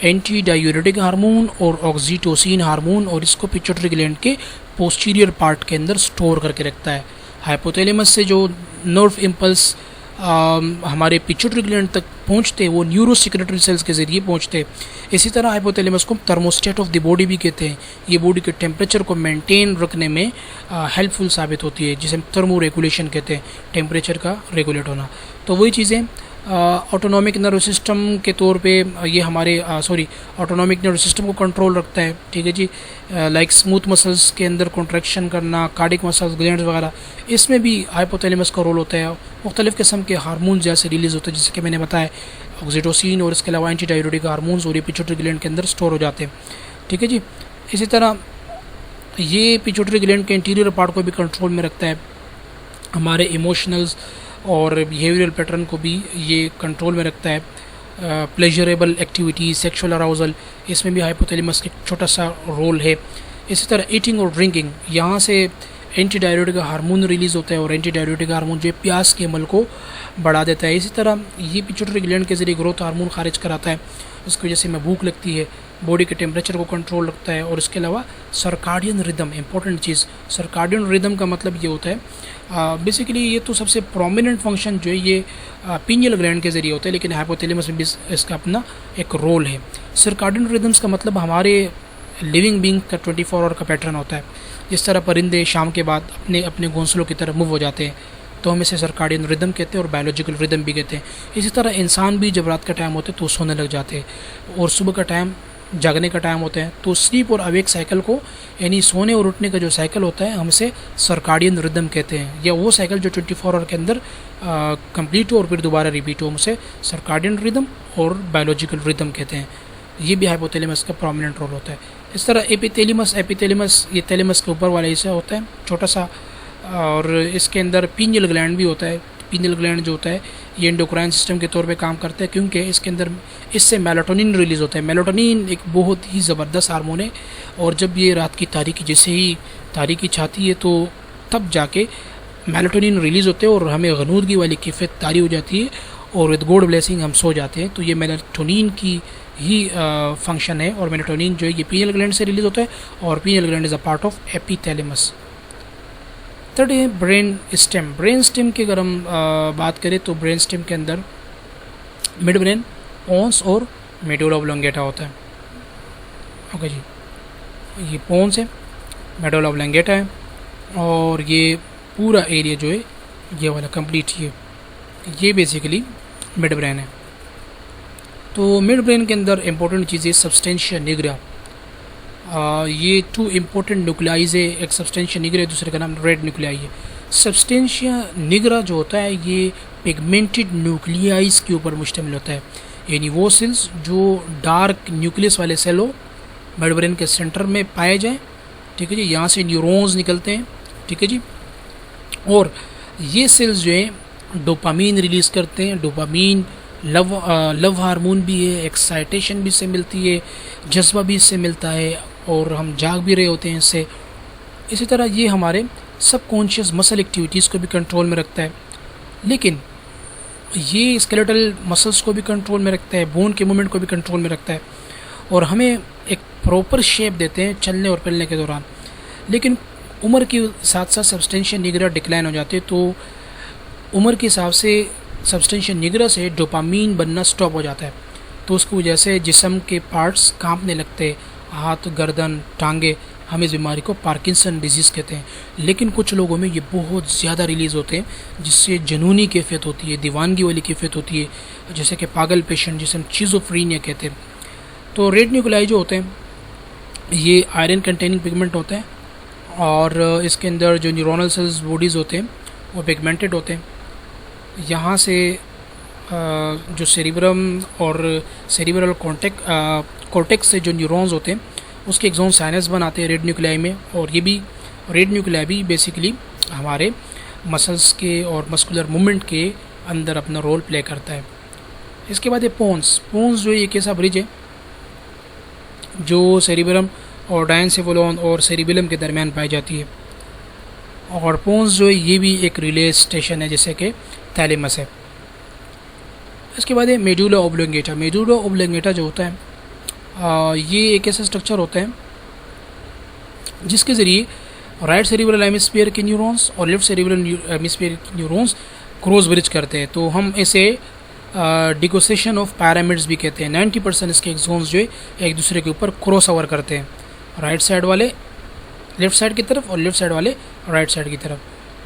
एंटी डायूरेटिक हार्मोन और ऑक्सीटोसिन हार्मोन, और इसको पिट्यूटरी ग्लैंड के पोस्टीरियर पार्ट के अंदर स्टोर करके रखता है। हाइपोथैलेमस से जो नर्व इम्पल्स हमारे पिट्यूटरी ग्लैंड तक पहुंचते हैं वो न्यूरोसेक्रेटरी सेल्स के ज़रिए पहुंचते हैं। इसी तरह हाइपोथैलेमस को थर्मोस्टेट ऑफ द बॉडी भी कहते हैं। ये बॉडी के टेम्परेचर को मेंटेन रखने में हेल्पफुल साबित होती है, जिसे हम थर्मो रेगुलेशन कहते हैं, टेम्परेचर का रेगुलेट होना। तो वही चीज़ें ऑटोनॉमिक नर्व सिस्टम के तौर पे ये हमारे ऑटोनॉमिक नर्व सिस्टम को कंट्रोल रखता है, ठीक है जी। लाइक स्मूथ मसल्स के अंदर कॉन्ट्रैक्शन करना, कार्डिक मसल्स, ग्लैंड्स वगैरह, इसमें भी हाइपोथैलेमस का रोल होता है। मुख्तलिफ़ किस्म के हार्मोन जैसे रिलीज़ होते हैं, जैसे कि मैंने बताया ऑक्सीटोसिन, और इसके अलावा एंटी डायूरेटिक हार्मोन्स और ये पिट्यूटरी ग्लैंड के अंदर स्टोर हो जाते हैं, ठीक है जी। इसी तरह ये पिट्यूटरी ग्लैंड के इंटीरियर पार्ट को भी कंट्रोल में रखता है। हमारे इमोशनल्स और बिहेवियरल पैटर्न को भी ये कंट्रोल में रखता है। प्लेजरेबल एक्टिविटीज़, सेक्सुअल अराउजल, इसमें भी हाइपोथैलेमस का छोटा सा रोल है। इसी तरह ईटिंग और ड्रिंकिंग, यहाँ से एंटी डायूरेटिक हार्मोन रिलीज़ होता है और एंटी डायूरेटिक हार्मोन जो प्यास के अमल को बढ़ा देता है। इसी तरह ये पिट्यूटरी ग्लैंड के ज़रिए ग्रोथ हार्मोन खारिज कराता है, उसकी वजह से हमें भूख लगती है, बॉडी के टेम्परेचर को कंट्रोल रखता है। और इसके अलावा सर्काडियन रिदम, इंपॉर्टेंट चीज़, सर्काडियन रिदम का मतलब ये होता है बेसिकली ये तो सबसे प्रोमिनेंट फंक्शन जो है ये पीनियल ग्लैंड के ज़रिए होता है, लेकिन हाइपोथैलेमस में भी इसका अपना एक रोल है। सर्काडियन रिदम्स का मतलब हमारे लिविंग बींग का 24 आवर का पैटर्न होता है। जिस तरह परिंदे शाम के बाद अपने अपने घोंसलों की तरफ मूव हो जाते हैं तो हम इसे सर्काडियन रिदम कहते हैं और बायोलॉजिकल रिदम भी कहते हैं। इसी तरह इंसान भी जब रात का टाइम होता है तो सोने लग जाते हैं और सुबह का टाइम जागने का टाइम होता है, तो स्लीप और अवेक साइकिल को, यानी सोने और उठने का जो साइकिल होता है, हम इसे सर्काडियन रिदम कहते हैं। या वो साइकिल जो 24 आवर के अंदर कंप्लीट हो और फिर दोबारा रिपीट हो, हम उसे सर्काडियन रिदम और बायोलॉजिकल रिदम कहते हैं। ये भी हाइपोथैलेमस का प्रोमिनेंट रोल होता है। इस तरह एपिथैलेमस ये थैलेमस के ऊपर वाला हिस्सा होता है छोटा सा, और इसके अंदर पीनियल ग्लैंड भी होता है। पीनियल ग्लैंड जो होता है ये एंडोक्राइन सिस्टम के तौर पे काम करता है, क्योंकि इसके अंदर इससे मेलाटोनिन रिलीज़ होता है। मेलाटोनिन एक बहुत ही ज़बरदस्त हार्मोन है, और जब ये रात की तारीकी जैसे ही तारीकी छाती है तो तब जाके मेलाटोनिन रिलीज़ होते हैं और हमें गनूदगी वाली कैफियत तारी हो जाती है और विद गॉड ब्लेसिंग हम सो जाते हैं। तो ये मेलाटोनिन की ही फंक्शन है, और मेलाटोनिन जो है ये पीनियल ग्लैंड से रिलीज़ होता है, और pineal gland is a part of epithalamus. Third है ब्रेन स्टेम। ब्रेन स्टेम की अगर हम बात करें तो ब्रेन स्टेम के अंदर मिड ब्रेन, पोन्स और मेडुला ऑब्लोंगेटा होता है। ओके जी, ये पोन्स है, मेडुला ऑब्लोंगेटा है, और ये पूरा एरिया जो है ये वाला कंप्लीट ये बेसिकली मिड ब्रेन है। तो मिड ब्रेन के अंदर इम्पोर्टेंट चीज़ें सब्सटेंशिया निग्रा, ये 2 इम्पोर्टेंट न्यूक्लियाइज है, एक सब्सटेंशिया निग्रा है, दूसरे का नाम रेड न्यूक्लियाई है। सब्सटेंशिया निग्रा जो होता है ये पिगमेंटेड न्यूक्लियाइज के ऊपर मुश्तमिल होता है, यानी वो सेल्स जो डार्क न्यूक्लियस वाले सेल हो मिड ब्रेन के सेंटर में पाए जाएं, ठीक है जी। यहाँ से न्यूरॉन्स निकलते हैं, ठीक है जी, और ये सेल्स जो हैं डोपामीन रिलीज़ करते हैं। डोपामीन लव हार्मोन भी है, एक्साइटेशन भी इससे मिलती है, जज्बा भी इससे मिलता है, और हम जाग भी रहे होते हैं इससे। इसी तरह ये हमारे सबकॉन्शियस मसल एक्टिविटीज़ को भी कंट्रोल में रखता है, लेकिन ये स्केलेटल मसल्स को भी कंट्रोल में रखता है, बोन के मूवमेंट को भी कंट्रोल में रखता है, और हमें एक प्रॉपर शेप देते हैं चलने और फिरने के दौरान। लेकिन उम्र के साथ साथ सब्सटेंशिया निग्रा डिक्लाइन हो जाती है, तो उम्र के हिसाब से सब्सटेंशिया निग्रा से डोपामीन बनना स्टॉप हो जाता है, तो उसकी वजह से जिस्म के पार्ट्स कांपने लगते हैं, हाथ, गर्दन, टांगे। हम इस बीमारी को पार्किंसन डिजीज़ कहते हैं। लेकिन कुछ लोगों में ये बहुत ज़्यादा रिलीज़ होते हैं, जिससे जुनूनी कैफियत होती है, दीवानगी वाली कैफियत होती है, जैसे कि पागल पेशेंट, जिसे हम शिज़ोफ्रेनिया कहते हैं। तो रेड न्यूक्लियाई जो होते हैं ये आयरन कंटेनिंग पिगमेंट होते हैं, और इसके अंदर जो न्यूरोनल सेल्स बॉडीज़ होते हैं वो पिगमेंटेड होते हैं। यहाँ से जो सेरिब्रम और सेरिब्रल कॉर्टेक्स से जो न्यूरॉन्स होते हैं उसके एक्सोन साइनस बनाते हैं रेड न्यूक्लियाई में, और ये भी रेड न्यूक्लियाई भी बेसिकली हमारे मसल्स के और मस्कुलर मूवमेंट के अंदर अपना रोल प्ले करता है। इसके बाद ये पोन्स जो एक ऐसा ब्रिज है जो सेरिब्रम और डायनसेफोलॉन और सेरिबेलम के दरमियान पाई जाती है, और पोन्स जो है ये भी एक रिले स्टेशन है जैसे कि थैलेमस है। इसके बाद है मेडुला ऑब्लोंगेटा। मेडुला ऑब्लोंगेटा जो होता है ये एक ऐसा स्ट्रक्चर होता है जिसके ज़रिए राइट सेरिब्रल हेमिस्फीयर के न्यूरॉन्स और लेफ्ट सेरिब्रल हेमिस्फीयर के न्यूरॉन्स क्रॉस ब्रिज करते हैं, तो हम इसे डिकोसेशन ऑफ पैरामिड्स भी कहते हैं। 90% इसके एक्सोन्स जो है एक दूसरे के ऊपर क्रॉस ओवर करते हैं, राइट साइड वाले लेफ़्ट साइड की तरफ और लेफ़्ट साइड वाले राइट साइड की तरफ।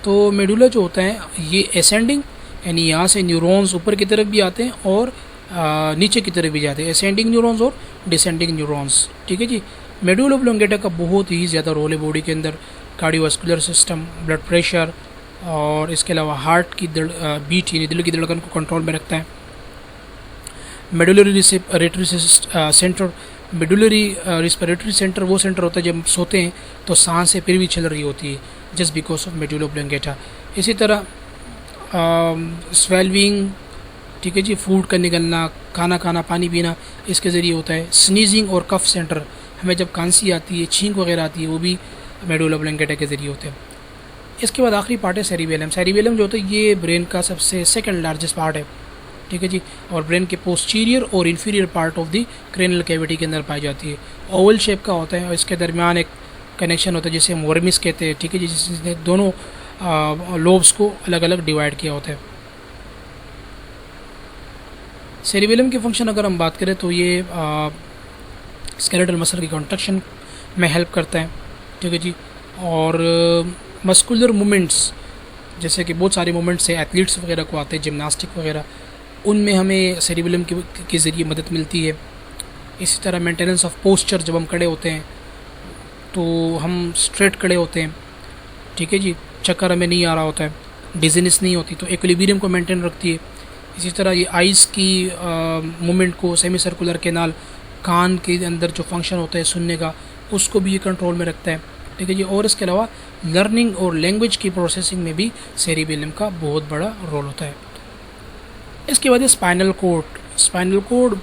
तो मेडुला जो होता है ये असेंडिंग, यानी यहाँ से न्यूरॉन्स ऊपर की तरफ भी आते हैं और नीचे की तरफ भी जाते हैं, असेंडिंग न्यूरॉन्स और डिसेंडिंग न्यूरॉन्स, ठीक है जी। मेडुला ऑब्लोंगेटा का बहुत ही ज़्यादा रोल है बॉडी के अंदर, कार्डियोवास्कुलर सिस्टम, ब्लड प्रेशर, और इसके अलावा हार्ट की बीट यानी दिल की धड़कन को कंट्रोल में रखता है। Medullary respiratory centre, medullary respiratory centre वो सेंटर होता है जब सोते हैं तो सांसें फिर भी चल रही होती है, just because of medulla oblongata. इसी तरह स्वेलविंग, ठीक है जी, फूड का निकलना, खाना खाना, पानी पीना इसके ज़रिए होता है। स्नीजिंग और कफ सेंटर, हमें जब खांसी आती है, छींक वगैरह आती है, वो भी मेडुला ऑब्लोंगेटा के ज़रिए होते हैं। इसके बाद आखिरी पार्ट है सेरिबेलम। सेरिबेलम जो होता है ये ब्रेन का सबसे सेकंड लार्जेस्ट पार्ट है, ठीक है जी, और ब्रेन के पोस्टीरियर और inferior part of the cranial cavity के अंदर पाई जाती है। ओवल शेप का होता है और इसके दरमियान एक कनेक्शन होता है जिसे हम वर्मिस कहते हैं, ठीक है जी, जिसने दोनों लोब्स को अलग अलग डिवाइड किया होता है। सेरिबेलम के फंक्शन अगर हम बात करें तो ये स्केलेटल मसल की कॉन्ट्रैक्शन में हेल्प करता है, ठीक है जी, और मस्कुलर मूवमेंट्स, जैसे कि बहुत सारे मूवमेंट्स है एथलीट्स वगैरह को आते हैं, जिम्नास्टिक वगैरह, उनमें हमें सेरिबेलम के ज़रिए मदद मिलती है। इसी तरह मेंटेनेंस ऑफ पोस्चर, जब हम खड़े होते हैं तो हम स्ट्रेट खड़े होते हैं, ठीक है जी, चक्कर हमें नहीं आ रहा होता है, डिजीनेस नहीं होती, तो इक्विलिब्रियम को मेंटेन रखती है। इसी तरह ये आइज़ की मूवमेंट को, सेमी सर्कुलर कैनाल, कान के अंदर जो फंक्शन होता है सुनने का, उसको भी ये कंट्रोल में रखता है, ठीक है जी। और इसके अलावा लर्निंग और लैंग्वेज की प्रोसेसिंग में भी सेरिबेलम का बहुत बड़ा रोल होता है। इसके बाद spinal cord. Spinal cord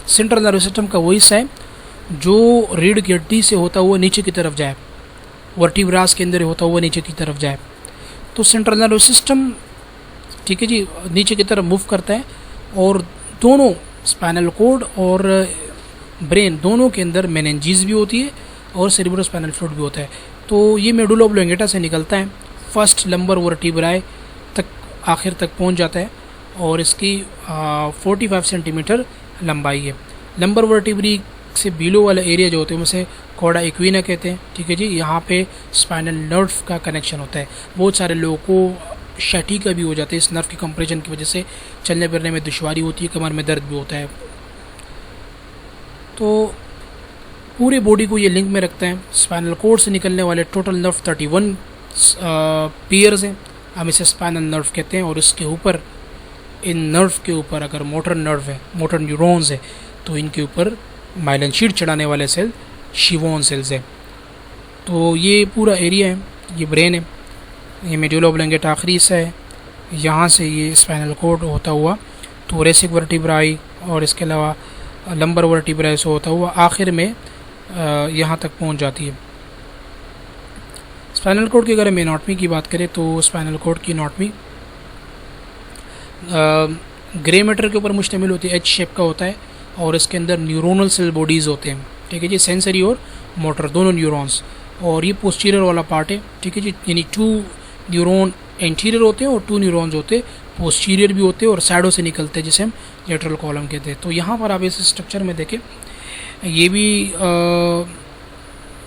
central nervous system का वो हिस्सा है जो रीढ़ की हड्डी से होता हुआ नीचे की तरफ जाए, वर्टिब्रास के अंदर होता हुआ नीचे की तरफ जाए। तो सेंट्रल नर्वस सिस्टम, ठीक है जी, नीचे की तरफ मूव करता है, और दोनों स्पाइनल कोड और ब्रेन दोनों के अंदर मेनिंजेस भी होती है और सेरिब्रोस्पाइनल फ्लूइड भी होता है। तो ये मेडुला ऑब्लोंगेटा से निकलता है, फर्स्ट लंबर वर्टिब्राई तक आखिर तक पहुंच जाता है, और इसकी 45 सेंटीमीटर लंबाई है। लंबर वर्टिब्री से बिलो वाला एरिया जो होते हैं उसे कॉर्डा इक्विना कहते हैं। ठीक है जी, यहाँ पे स्पाइनल नर्व का कनेक्शन होता है। बहुत सारे लोगों को शैटिका भी हो जाते हैं इस नर्व की कंप्रेशन की वजह से, चलने फिरने में दुश्वारी होती है, कमर में दर्द भी होता है। तो पूरे बॉडी को ये लिंक में रखते हैं। स्पाइनल कोड से निकलने वाले टोटल नर्व 31 पेयर्स हैं, हम इसे स्पाइनल नर्व कहते हैं। और इसके ऊपर, इन नर्व के ऊपर अगर मोटर नर्व है, मोटर न्यूरॉन्स है, तो इनके ऊपर माइलिन शीट चढ़ाने वाले सेल शिवोन सेल्स है। तो ये पूरा एरिया है, ये ब्रेन है, ये मेडुला ऑब्लोंगेटा आखिरी हिस्सा है, यहाँ से ये स्पाइनल कोड होता हुआ थोरेसिक वर्टिब्राई और इसके अलावा लंबर वर्टिब्राई से होता हुआ आखिर में यहाँ तक पहुँच जाती है। स्पाइनल कोड की अगर हम एनाटॉमी की बात करें तो स्पाइनल कोड की एनाटॉमी ग्रे मैटर के ऊपर मुश्तमिल होती है, एच शेप का होता है और इसके अंदर न्यूरोनल सेल बॉडीज़ होते हैं। ठीक है जी, सेंसरी और मोटर दोनों न्यूरॉन्स। और ये पोस्टीरियर वाला पार्ट है। ठीक है जी, यानी 2 न्यूरॉन एंटीरियर होते हैं और 2 न्यूरॉन्स होते हैं पोस्टीरियर भी होते हैं और साइडों से निकलते हैं, जिसे हम लेटरल कॉलम कहते हैं। तो यहाँ पर आप इस स्ट्रक्चर में देखें, ये भी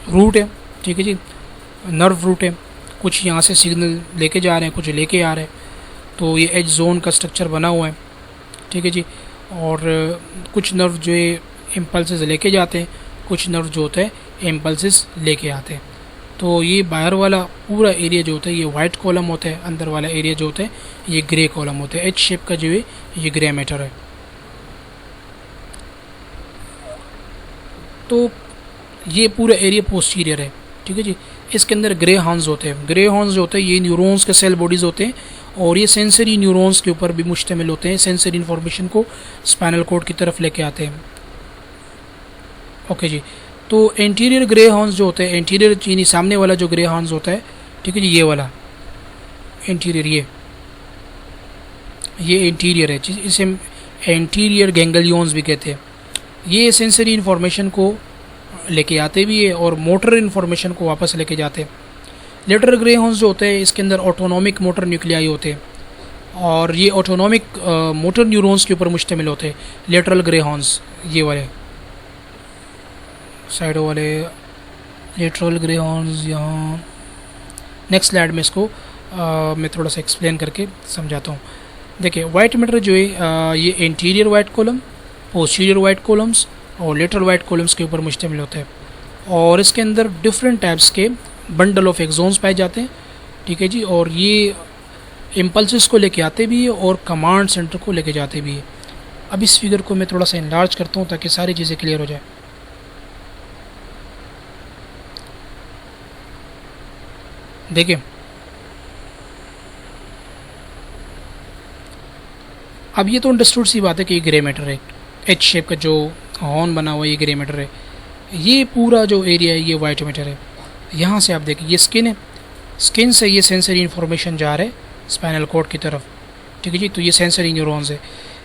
रूट है। ठीक है जी, नर्व रूट है, कुछ यहाँ से सिग्नल लेके जा रहे हैं, कुछ लेके आ रहे हैं। तो ये एज जोन का स्ट्रक्चर बना हुआ है। ठीक है जी, और कुछ नर्व जो है इम्पल्सेस लेके जाते हैं, कुछ नर्व जो होते हैं इम्पल्सेस लेके आते हैं। तो ये बाहर वाला पूरा एरिया जो होता है ये वाइट कॉलम होता है, अंदर वाला एरिया जो होता है ये ग्रे कॉलम होता है। एच शेप का जो है ये ग्रे मैटर है। तो ये पूरा एरिया पोस्टीरियर है। ठीक है जी, इसके अंदर ग्रे हॉर्न्स होते हैं। ग्रे हॉर्न्स जो होते हैं ये न्यूरॉन्स के सेल बॉडीज़ होते हैं और ये सेंसरी न्यूरॉन्स के ऊपर भी मुश्तमिल होते हैं, सेंसरी इन्फॉर्मेशन को स्पाइनल कोड की तरफ लेके आते हैं। ओके जी, तो एंटीरियर ग्रे हॉर्न्स जो होते हैं, एंटीरियर यानी सामने वाला जो ग्रे हॉर्न्स होता है, ठीक है जी, ये वाला एंटीरियर, ये एंटीरियर है, इसे एंटीरियर गैंगलियंस भी कहते हैं। ये सेंसरी इन्फॉर्मेशन को लेके आते भी है और मोटर इन्फॉर्मेशन को वापस लेके जाते हैं। लेटरल ग्रे हॉर्न्स जो होते हैं इसके अंदर ऑटोनॉमिक मोटर न्यूक्लियाई होते हैं और ये ऑटोनॉमिक मोटर न्यूरॉन्स के ऊपर मुश्तमिल होते हैं। लेटरल ग्रे हॉर्न्स ये वाले साइडों वाले लेटरल ग्रे हॉर्न्स, यहाँ नेक्स्ट स्लाइड में इसको मैं थोड़ा सा एक्सप्लेन करके समझाता हूँ। देखिए, वाइट मैटर जो है ये anterior white column, posterior white columns और लेटरल वाइट कॉलम्स के ऊपर मुश्तमिल होता है और इसके अंदर डिफरेंट टाइप्स के बंडल ऑफ एक्सोन्स पाए जाते हैं। ठीक है जी, और ये इम्पल्सेस को लेके आते भी है और कमांड सेंटर को लेके जाते भी है। अब इस फिगर को मैं थोड़ा सा इनलार्ज करता हूँ ताकि सारी चीज़ें क्लियर हो जाए। देखिए, अब ये तो अंडरस्टूड सी बात है कि ये ग्रे मैटर है, एच शेप का जो हॉर्न बना हुआ है ये ग्रे मैटर है। ये पूरा जो एरिया है ये वाइट मैटर है। यहाँ से आप देखिए ये स्किन है, स्किन से ये सेंसरी इन्फॉर्मेशन जा रहा है स्पाइनल कोड की तरफ। ठीक है जी, तो ये सेंसरी न्यूरॉन्स है,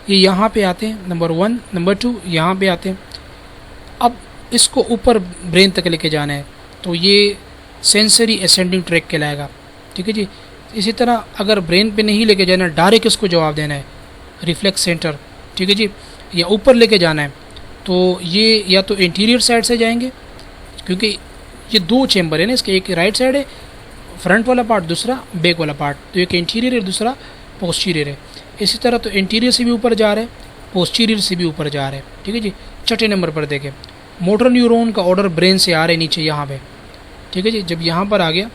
ये यहाँ पे आते हैं, नंबर 1, नंबर 2 यहाँ पे आते हैं। अब इसको ऊपर ब्रेन तक लेके जाना है तो ये सेंसरी असेंडिंग ट्रैक कहलाएगा। ठीक है जी, इसी तरह अगर ब्रेन पे नहीं लेके जाना, डायरेक्ट इसको जवाब देना है रिफ्लेक्स सेंटर, ठीक है जी, या ऊपर लेके जाना है तो ये या तो इंटीरियर साइड से जाएंगे, क्योंकि ये 2 चेंबर है ना इसके, एक राइट साइड है फ्रंट वाला पार्ट, दूसरा बैक वाला पार्ट, तो एक इंटीरियर है दूसरा पोस्टीरियर है। इसी तरह तो इंटीरियर से भी ऊपर जा रहे हैं, पोस्टीरियर से भी ऊपर जा रहे हैं। ठीक है जी, छठे नंबर पर देखें, मोटर न्यूरॉन का ऑर्डर ब्रेन से आ रहे नीचे यहाँ पे। ठीक है जी, जब यहाँ पर आ गया,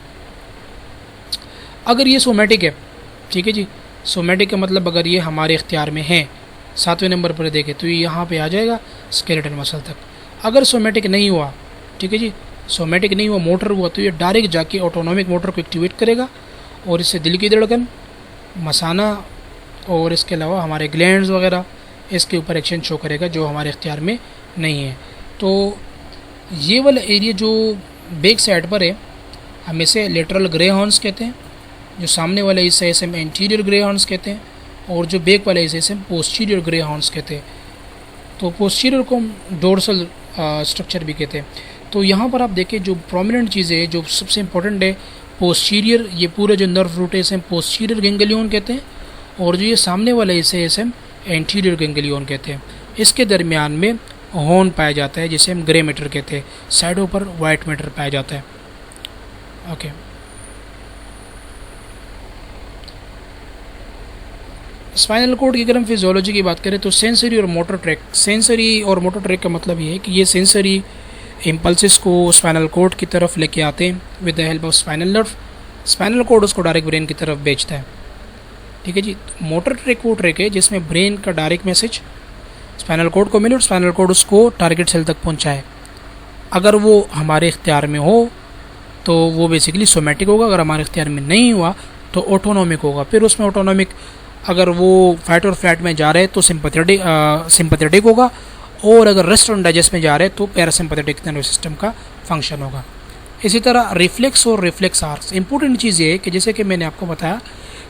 अगर ये सोमैटिक है, ठीक है जी, सोमैटिक का मतलब अगर ये हमारे इख्तियार में है, 7वें नंबर पर देखें तो ये यहाँ पे आ जाएगा स्केलेटल मसल तक। अगर सोमैटिक नहीं हुआ, ठीक है जी, सोमैटिक नहीं हुआ, मोटर हुआ, तो ये डायरेक्ट जाके ऑटोनॉमिक मोटर को एक्टिवेट करेगा और इससे दिल की धड़कन, मसाना और इसके अलावा हमारे ग्लैंड्स वगैरह इसके ऊपर एक्शन शो करेगा जो हमारे इख्तियार में नहीं है। तो ये वाला एरिया जो बैक साइड पर है हम इसे लेटरल ग्रे हॉर्न्स कहते हैं, जो सामने वाला हिस्सा इसे हम एंटीरियर ग्रे हॉर्न्स कहते हैं और जो बैक वाला हिस्सा इसे हम पोस्टीरियर ग्रे हॉर्न्स कहते हैं। तो पोस्टीरियर को हम डोर्सल स्ट्रक्चर भी कहते हैं। तो यहाँ पर आप देखें जो प्रोमिनेंट चीज़ें हैं, जो सबसे इंपॉर्टेंट है पोस्टीरियर, ये पूरा जो नर्व रूट है इसे हम पोस्टीरियर गैंग्लियन कहते हैं और जो ये सामने वाला हिस्सा है इसे हम एंटीरियर गैंग्लियन कहते हैं। इसके दरमियान में हॉर्न पाया जाता है जिसे हम ग्रे मैटर कहते हैं, साइडों पर वाइट मैटर पाया जाता है। ओके, स्पाइनल कॉर्ड की अगर हम फिजियोलॉजी की बात करें तो सेंसरी और मोटर ट्रैक, सेंसरी और मोटर ट्रैक का मतलब ये है कि ये सेंसरी इम्पल्सिस को स्पाइनल कॉर्ड की तरफ लेके आते हैं with the help of spinal nerve. Spinal cord उसको डायरेक्ट ब्रेन की तरफ भेजता है। ठीक है जी। मोटर ट्रैक वो ट्रैक है जिसमें ब्रेन का डायरेक्ट मैसेज स्पाइनल कॉर्ड को मिले और स्पाइनल कॉर्ड उसको टारगेट सेल तक पहुंचाए। अगर वो हमारे इख्तियार में हो तो वो बेसिकली सोमैटिक होगा, अगर हमारे इख्तियार में नहीं हुआ तो ऑटोनॉमिक होगा। फिर उसमें ऑटोनॉमिक अगर वो फाइट और फ्लाइट में जा रहे हैं तो सिंपैथेटिक होगा, और अगर रेस्ट और डाइजेस्ट में जा रहे हैं तो पैरासिम्पैथेटिक नर्वस सिस्टम का फंक्शन होगा। इसी तरह रिफ्लेक्स और रिफ्लेक्स आर्क्स, इंपॉर्टेंट चीज़ ये है कि जैसे कि मैंने आपको बताया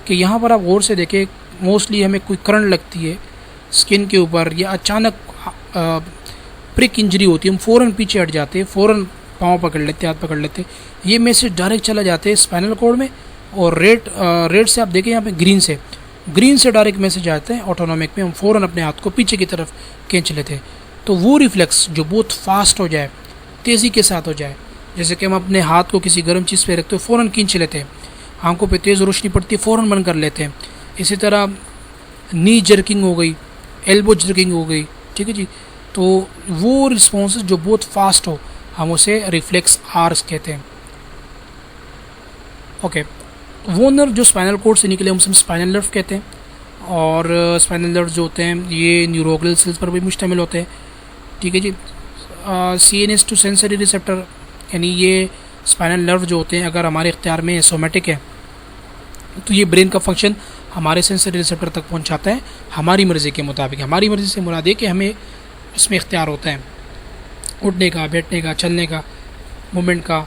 कि यहाँ पर आप गौर से देखें, मोस्टली हमें कोई करंट लगती है स्किन के ऊपर या अचानक प्रिक इंजरी होती है, हम फ़ौरन पीछे हट जाते हैं, फ़ौरन पाँव पकड़ लेते, हाथ पकड़ लेते, ये मैसेज डायरेक्ट चला जाते हैं स्पाइनल कॉर्ड में। और रेड से आप देखें यहाँ पे ग्रीन से डायरेक्ट मैसेज आते हैं ऑटोनॉमिक में, हम फ़ौरन अपने हाथ को पीछे की तरफ खींच लेते हैं। तो वो रिफ्लेक्स जो बहुत फास्ट हो जाए, तेज़ी के साथ हो जाए, जैसे कि हम अपने हाथ को किसी गर्म चीज़ पे रखते हो फ़ौरन खींच लेते हैं, आंखों पे तेज़ रोशनी पड़ती है फ़ौरन बंद कर लेते हैं। इसी तरह नी जर्किंग हो गई, एल्बो जर्किंग हो गई, ठीक है जी। तो वो रिस्पॉन्स जो बहुत फास्ट हो हम उसे रिफ्लेक्स आर्स कहते हैं। ओके, वो नर्व जो स्पाइनल कॉर्ड से निकले हम स्पाइनल नर्व कहते हैं। और स्पाइनल नर्व जो होते हैं ये न्यूरोग्लियल सेल्स पर भी मुश्तमिल होते हैं, ठीक है जी। CNS टू सेंसरी रिसेप्टर, यानी ये स्पाइनल नर्व जो होते हैं अगर हमारे इख्तियार में सोमैटिक है तो ये ब्रेन का फंक्शन हमारे सेंसरी रिसेप्टर तक पहुंचाता है हमारी मर्ज़ी के मुताबिक। हमारी मर्ज़ी से मुराद है कि हमें उसमें इख्तियार होता है उठने का, बैठने का, चलने का, मूवमेंट का।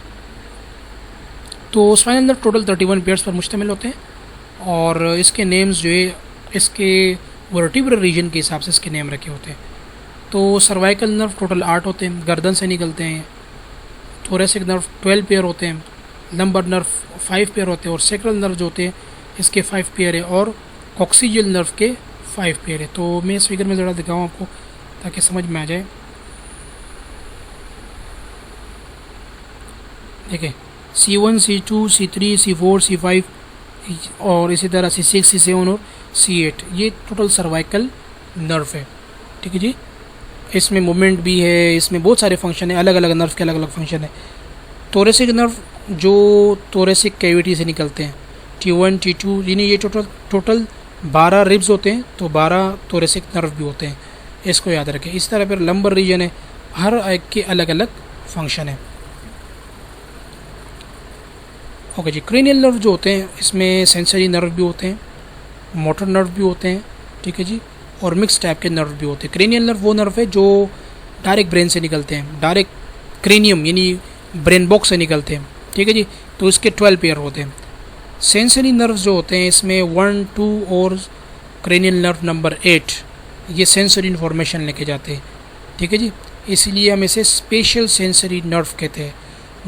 तो स्पाइनल नर्व टोटल 31 पेयर्स पर मुश्तमिल होते हैं और इसके नेम्स जो है इसके वर्टिब्रल रीजन के हिसाब से इसके नेम रखे होते हैं। तो सर्वाइकल नर्व टोटल 8 होते हैं, गर्दन से निकलते हैं। थोरेसिक नर्व 12 पेयर होते हैं, लंबर नर्व 5 पेयर होते हैं, और सेक्रल नर्व जो होते हैं इसके 5 पेयर है, और कॉक्सिजियल नर्व के 5 पेयर है। तो मैं इस फिगर में ज़रा दिखाऊँ आपको ताकि समझ में आ जाए। देखिए C1, C2, C3, C4, C5 और इसी तरह C6, C7 और C8 ये टोटल सर्वाइकल नर्व है, ठीक है जी। इसमें मूवमेंट भी है, इसमें बहुत सारे फंक्शन है, अलग अलग नर्व के अलग अलग फंक्शन है। थोरेसिक नर्व जो थोरेसिक कैविटी से निकलते हैं, T1, T2, यानी ये टोटल 12 रिब्स होते हैं, तो 12 थोरेसिक नर्व भी होते हैं, इसको याद रखें। इस तरह फिर लंबर रीजन है, हर एक के अलग अलग फंक्शन है। ओके जी। क्रेनियल नर्व जो होते हैं इसमें सेंसरी नर्व भी होते हैं, मोटर नर्व भी होते हैं, ठीक है जी, और मिक्स टाइप के नर्व भी होते हैं। क्रेनियल नर्व वो नर्व है जो डायरेक्ट ब्रेन से निकलते हैं, डायरेक्ट क्रेनियम यानी ब्रेन बॉक्स से निकलते हैं, ठीक है जी। तो इसके 12 पेयर होते हैं। सेंसरी नर्व्स जो होते हैं इसमें 1, 2 और क्रेनियल नर्व नंबर 8 ये सेंसरी इन्फॉर्मेशन लेके जाते हैं, ठीक है जी। इसलिए हम इसे स्पेशल सेंसरी नर्व कहते हैं।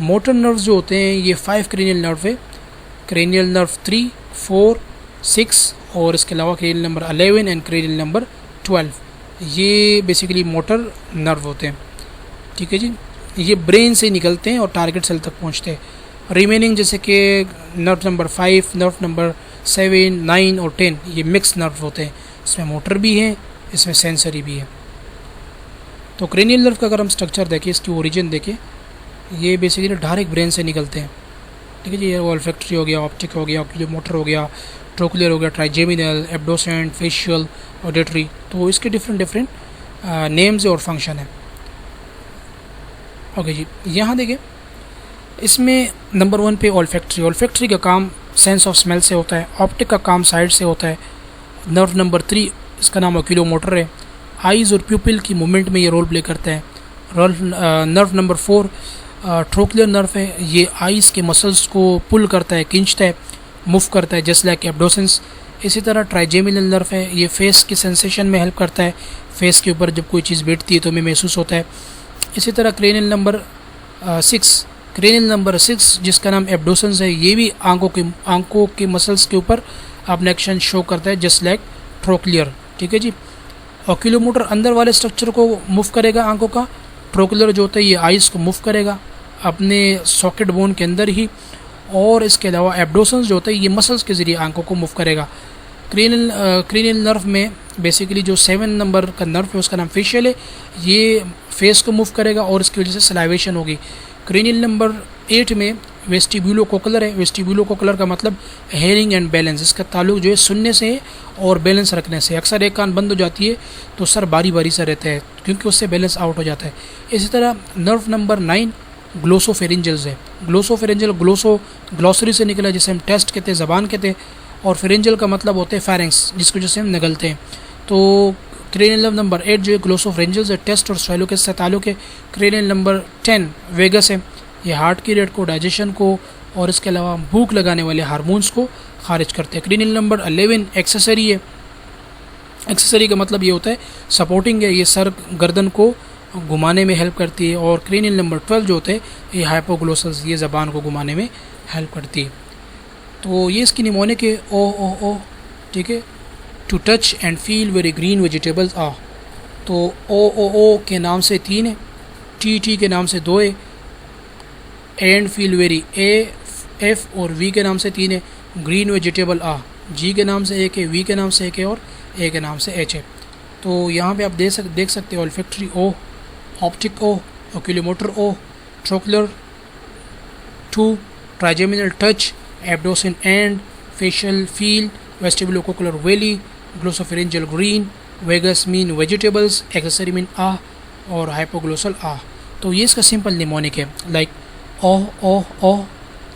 मोटर नर्व जो होते हैं ये 5 क्रेनियल नर्व है, क्रेनियल नर्व 3, 4, 6 और इसके अलावा cranial number 11 and cranial number 12 ये बेसिकली मोटर नर्व होते हैं, ठीक है जी। ये ब्रेन से निकलते हैं और टारगेट सेल तक पहुंचते हैं। रिमेनिंग जैसे कि नर्व नंबर 5, नर्व नंबर 7, 9 और 10 ये मिक्स नर्व होते हैं, इसमें मोटर भी है, इसमें सेंसरी भी है। तो क्रेनियल नर्व का अगर हम स्ट्रक्चर देखें, इसकी ओरिजिन देखें, ये बेसिकली डायरेक्ट ब्रेन से निकलते हैं, ठीक है जी। ये ऑल्फैक्टरी हो गया, ऑप्टिक हो गया, ऑक्यूलर मोटर हो गया, ट्रोकुलर हो गया, ट्राइजेमिनल, एब्डोसेंट, फेशियल, ऑडिटरी। तो इसके डिफरेंट नेम्स और फंक्शन है। ओके जी। यहाँ देखिए इसमें नंबर 1 पे ऑल्फैक्टरी का काम सेंस ऑफ स्मेल से होता है, ऑप्टिक का काम साइड से होता है। नर्व नंबर 3 इसका नाम ऑक्यूलो मोटर है, आइज़ और प्यूपिल की मूवमेंट में ये रोल प्ले करता है। नर्व नंबर 4 ट्रोकुलर नर्व है, ये आइज़ के मसल्स को पुल करता है, खींचता है, मूव करता है जस्ट लाइक एब्डोसेंस। इसी तरह ट्राइजेमिनल नर्व है, ये फेस की सेंसेशन में हेल्प करता है, फेस के ऊपर जब कोई चीज़ बैठती है तो हमें महसूस होता है। इसी तरह क्रेनियल नंबर 6 जिसका नाम एब्डोसेंस है, ये भी आंखों के मसल्स के ऊपर अपना एक्शन शो करता है जस्ट लाइक ट्रोकुलर, ठीक है जी। ऑक्यूलोमोटर अंदर वाले स्ट्रक्चर को मूव करेगा आंखों का, ट्रोकुलर जो होता है ये आइज़ को मूव करेगा अपने सॉकेट बोन के अंदर ही, और इसके अलावा एब्डोसेंस जो होता है ये मसल्स के ज़रिए आंखों को मूव करेगा। क्रेनियल नर्व में बेसिकली जो 7 नंबर का नर्व है उसका नाम फेशियल है, ये फेस को मूव करेगा और इसकी वजह से सलाइवेशन होगी। क्रेनियल नंबर 8 में वेस्टिब्यूलो कोकुलर है। वेस्टिब्यूलो कोकुलर का मतलब हेयरिंग एंड बैलेंस, इसका ताल्लुक जो है सुनने से है और बैलेंस रखने से। अक्सर एक कान बंद हो जाती है तो सर बारी बारी से रहता है क्योंकि उससे बैलेंस आउट हो जाता है। इसी तरह नर्व नंबर 9 ग्लोसोफेरिंजल्स है। ग्लोसोफेरिंजल ग्लोसरी से निकला जिसे हम टेस्ट कहते हैं, ज़बान कहते हैं, और फेरेंजल का मतलब होते हैं फेरेंक्स जिसको जैसे हम निगलते हैं। तो क्रेनियल नंबर 8 जो है ग्लोसोफेरिंजल्स है, टेस्ट और स्वाइलो के साथ ताल्लुक है। क्रेनियल नंबर 10 वेगस है, ये हार्ट की रेट को, डाइजेशन को और इसके अलावा भूख लगाने वाले हार्मोन्स को खारिज करते हैं। क्रेनियल नंबर 11 एक्सेसरी है। एक्सेसरी का मतलब ये होता है सपोर्टिंग है, ये सर गर्दन को घुमाने में हेल्प करती है। और क्रेनियल नंबर 12 जो होते हैं ये हाइपोग्लोसस, ये ज़बान को घुमाने में हेल्प करती है। तो ये इसकी निमोनिक है ओ, ठीक है। To touch and feel very green vegetables ah, तो ओ के नाम से 3 है, टी के नाम से 2 है, एंड फील वेरी एफ और वी के नाम से 3 है, ग्रीन वेजिटेबल आ जी के नाम से 1 है, वी के नाम से 1 है और ए के नाम से एच है। तो यहाँ पे आप देख सकते हो olfactory O, optic O, oculomotor O, trochlear 2, trigeminal touch, abducens and, facial feel, vestibulocochlear very, glossopharyngeal green, vagus mean vegetables, accessory mean ah और हाइपोग्लोसल आ। तो ये इसका सिंपल निमोनिक है, like O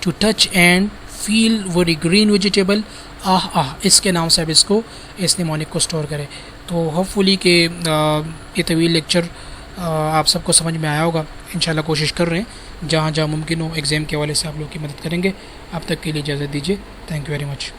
to touch and feel very green vegetable ah, इसके नाम से अब इसको इस निमोनिक को स्टोर करें। तो होपफुली कि ये तवील लेक्चर आप सबको समझ में आया होगा। इंशाल्लाह कोशिश कर रहे हैं जहाँ मुमकिन हो एग्ज़ाम के हवाले से आप लोग की मदद करेंगे। अब तक के लिए इजाज़त दीजिए। Thank you very much.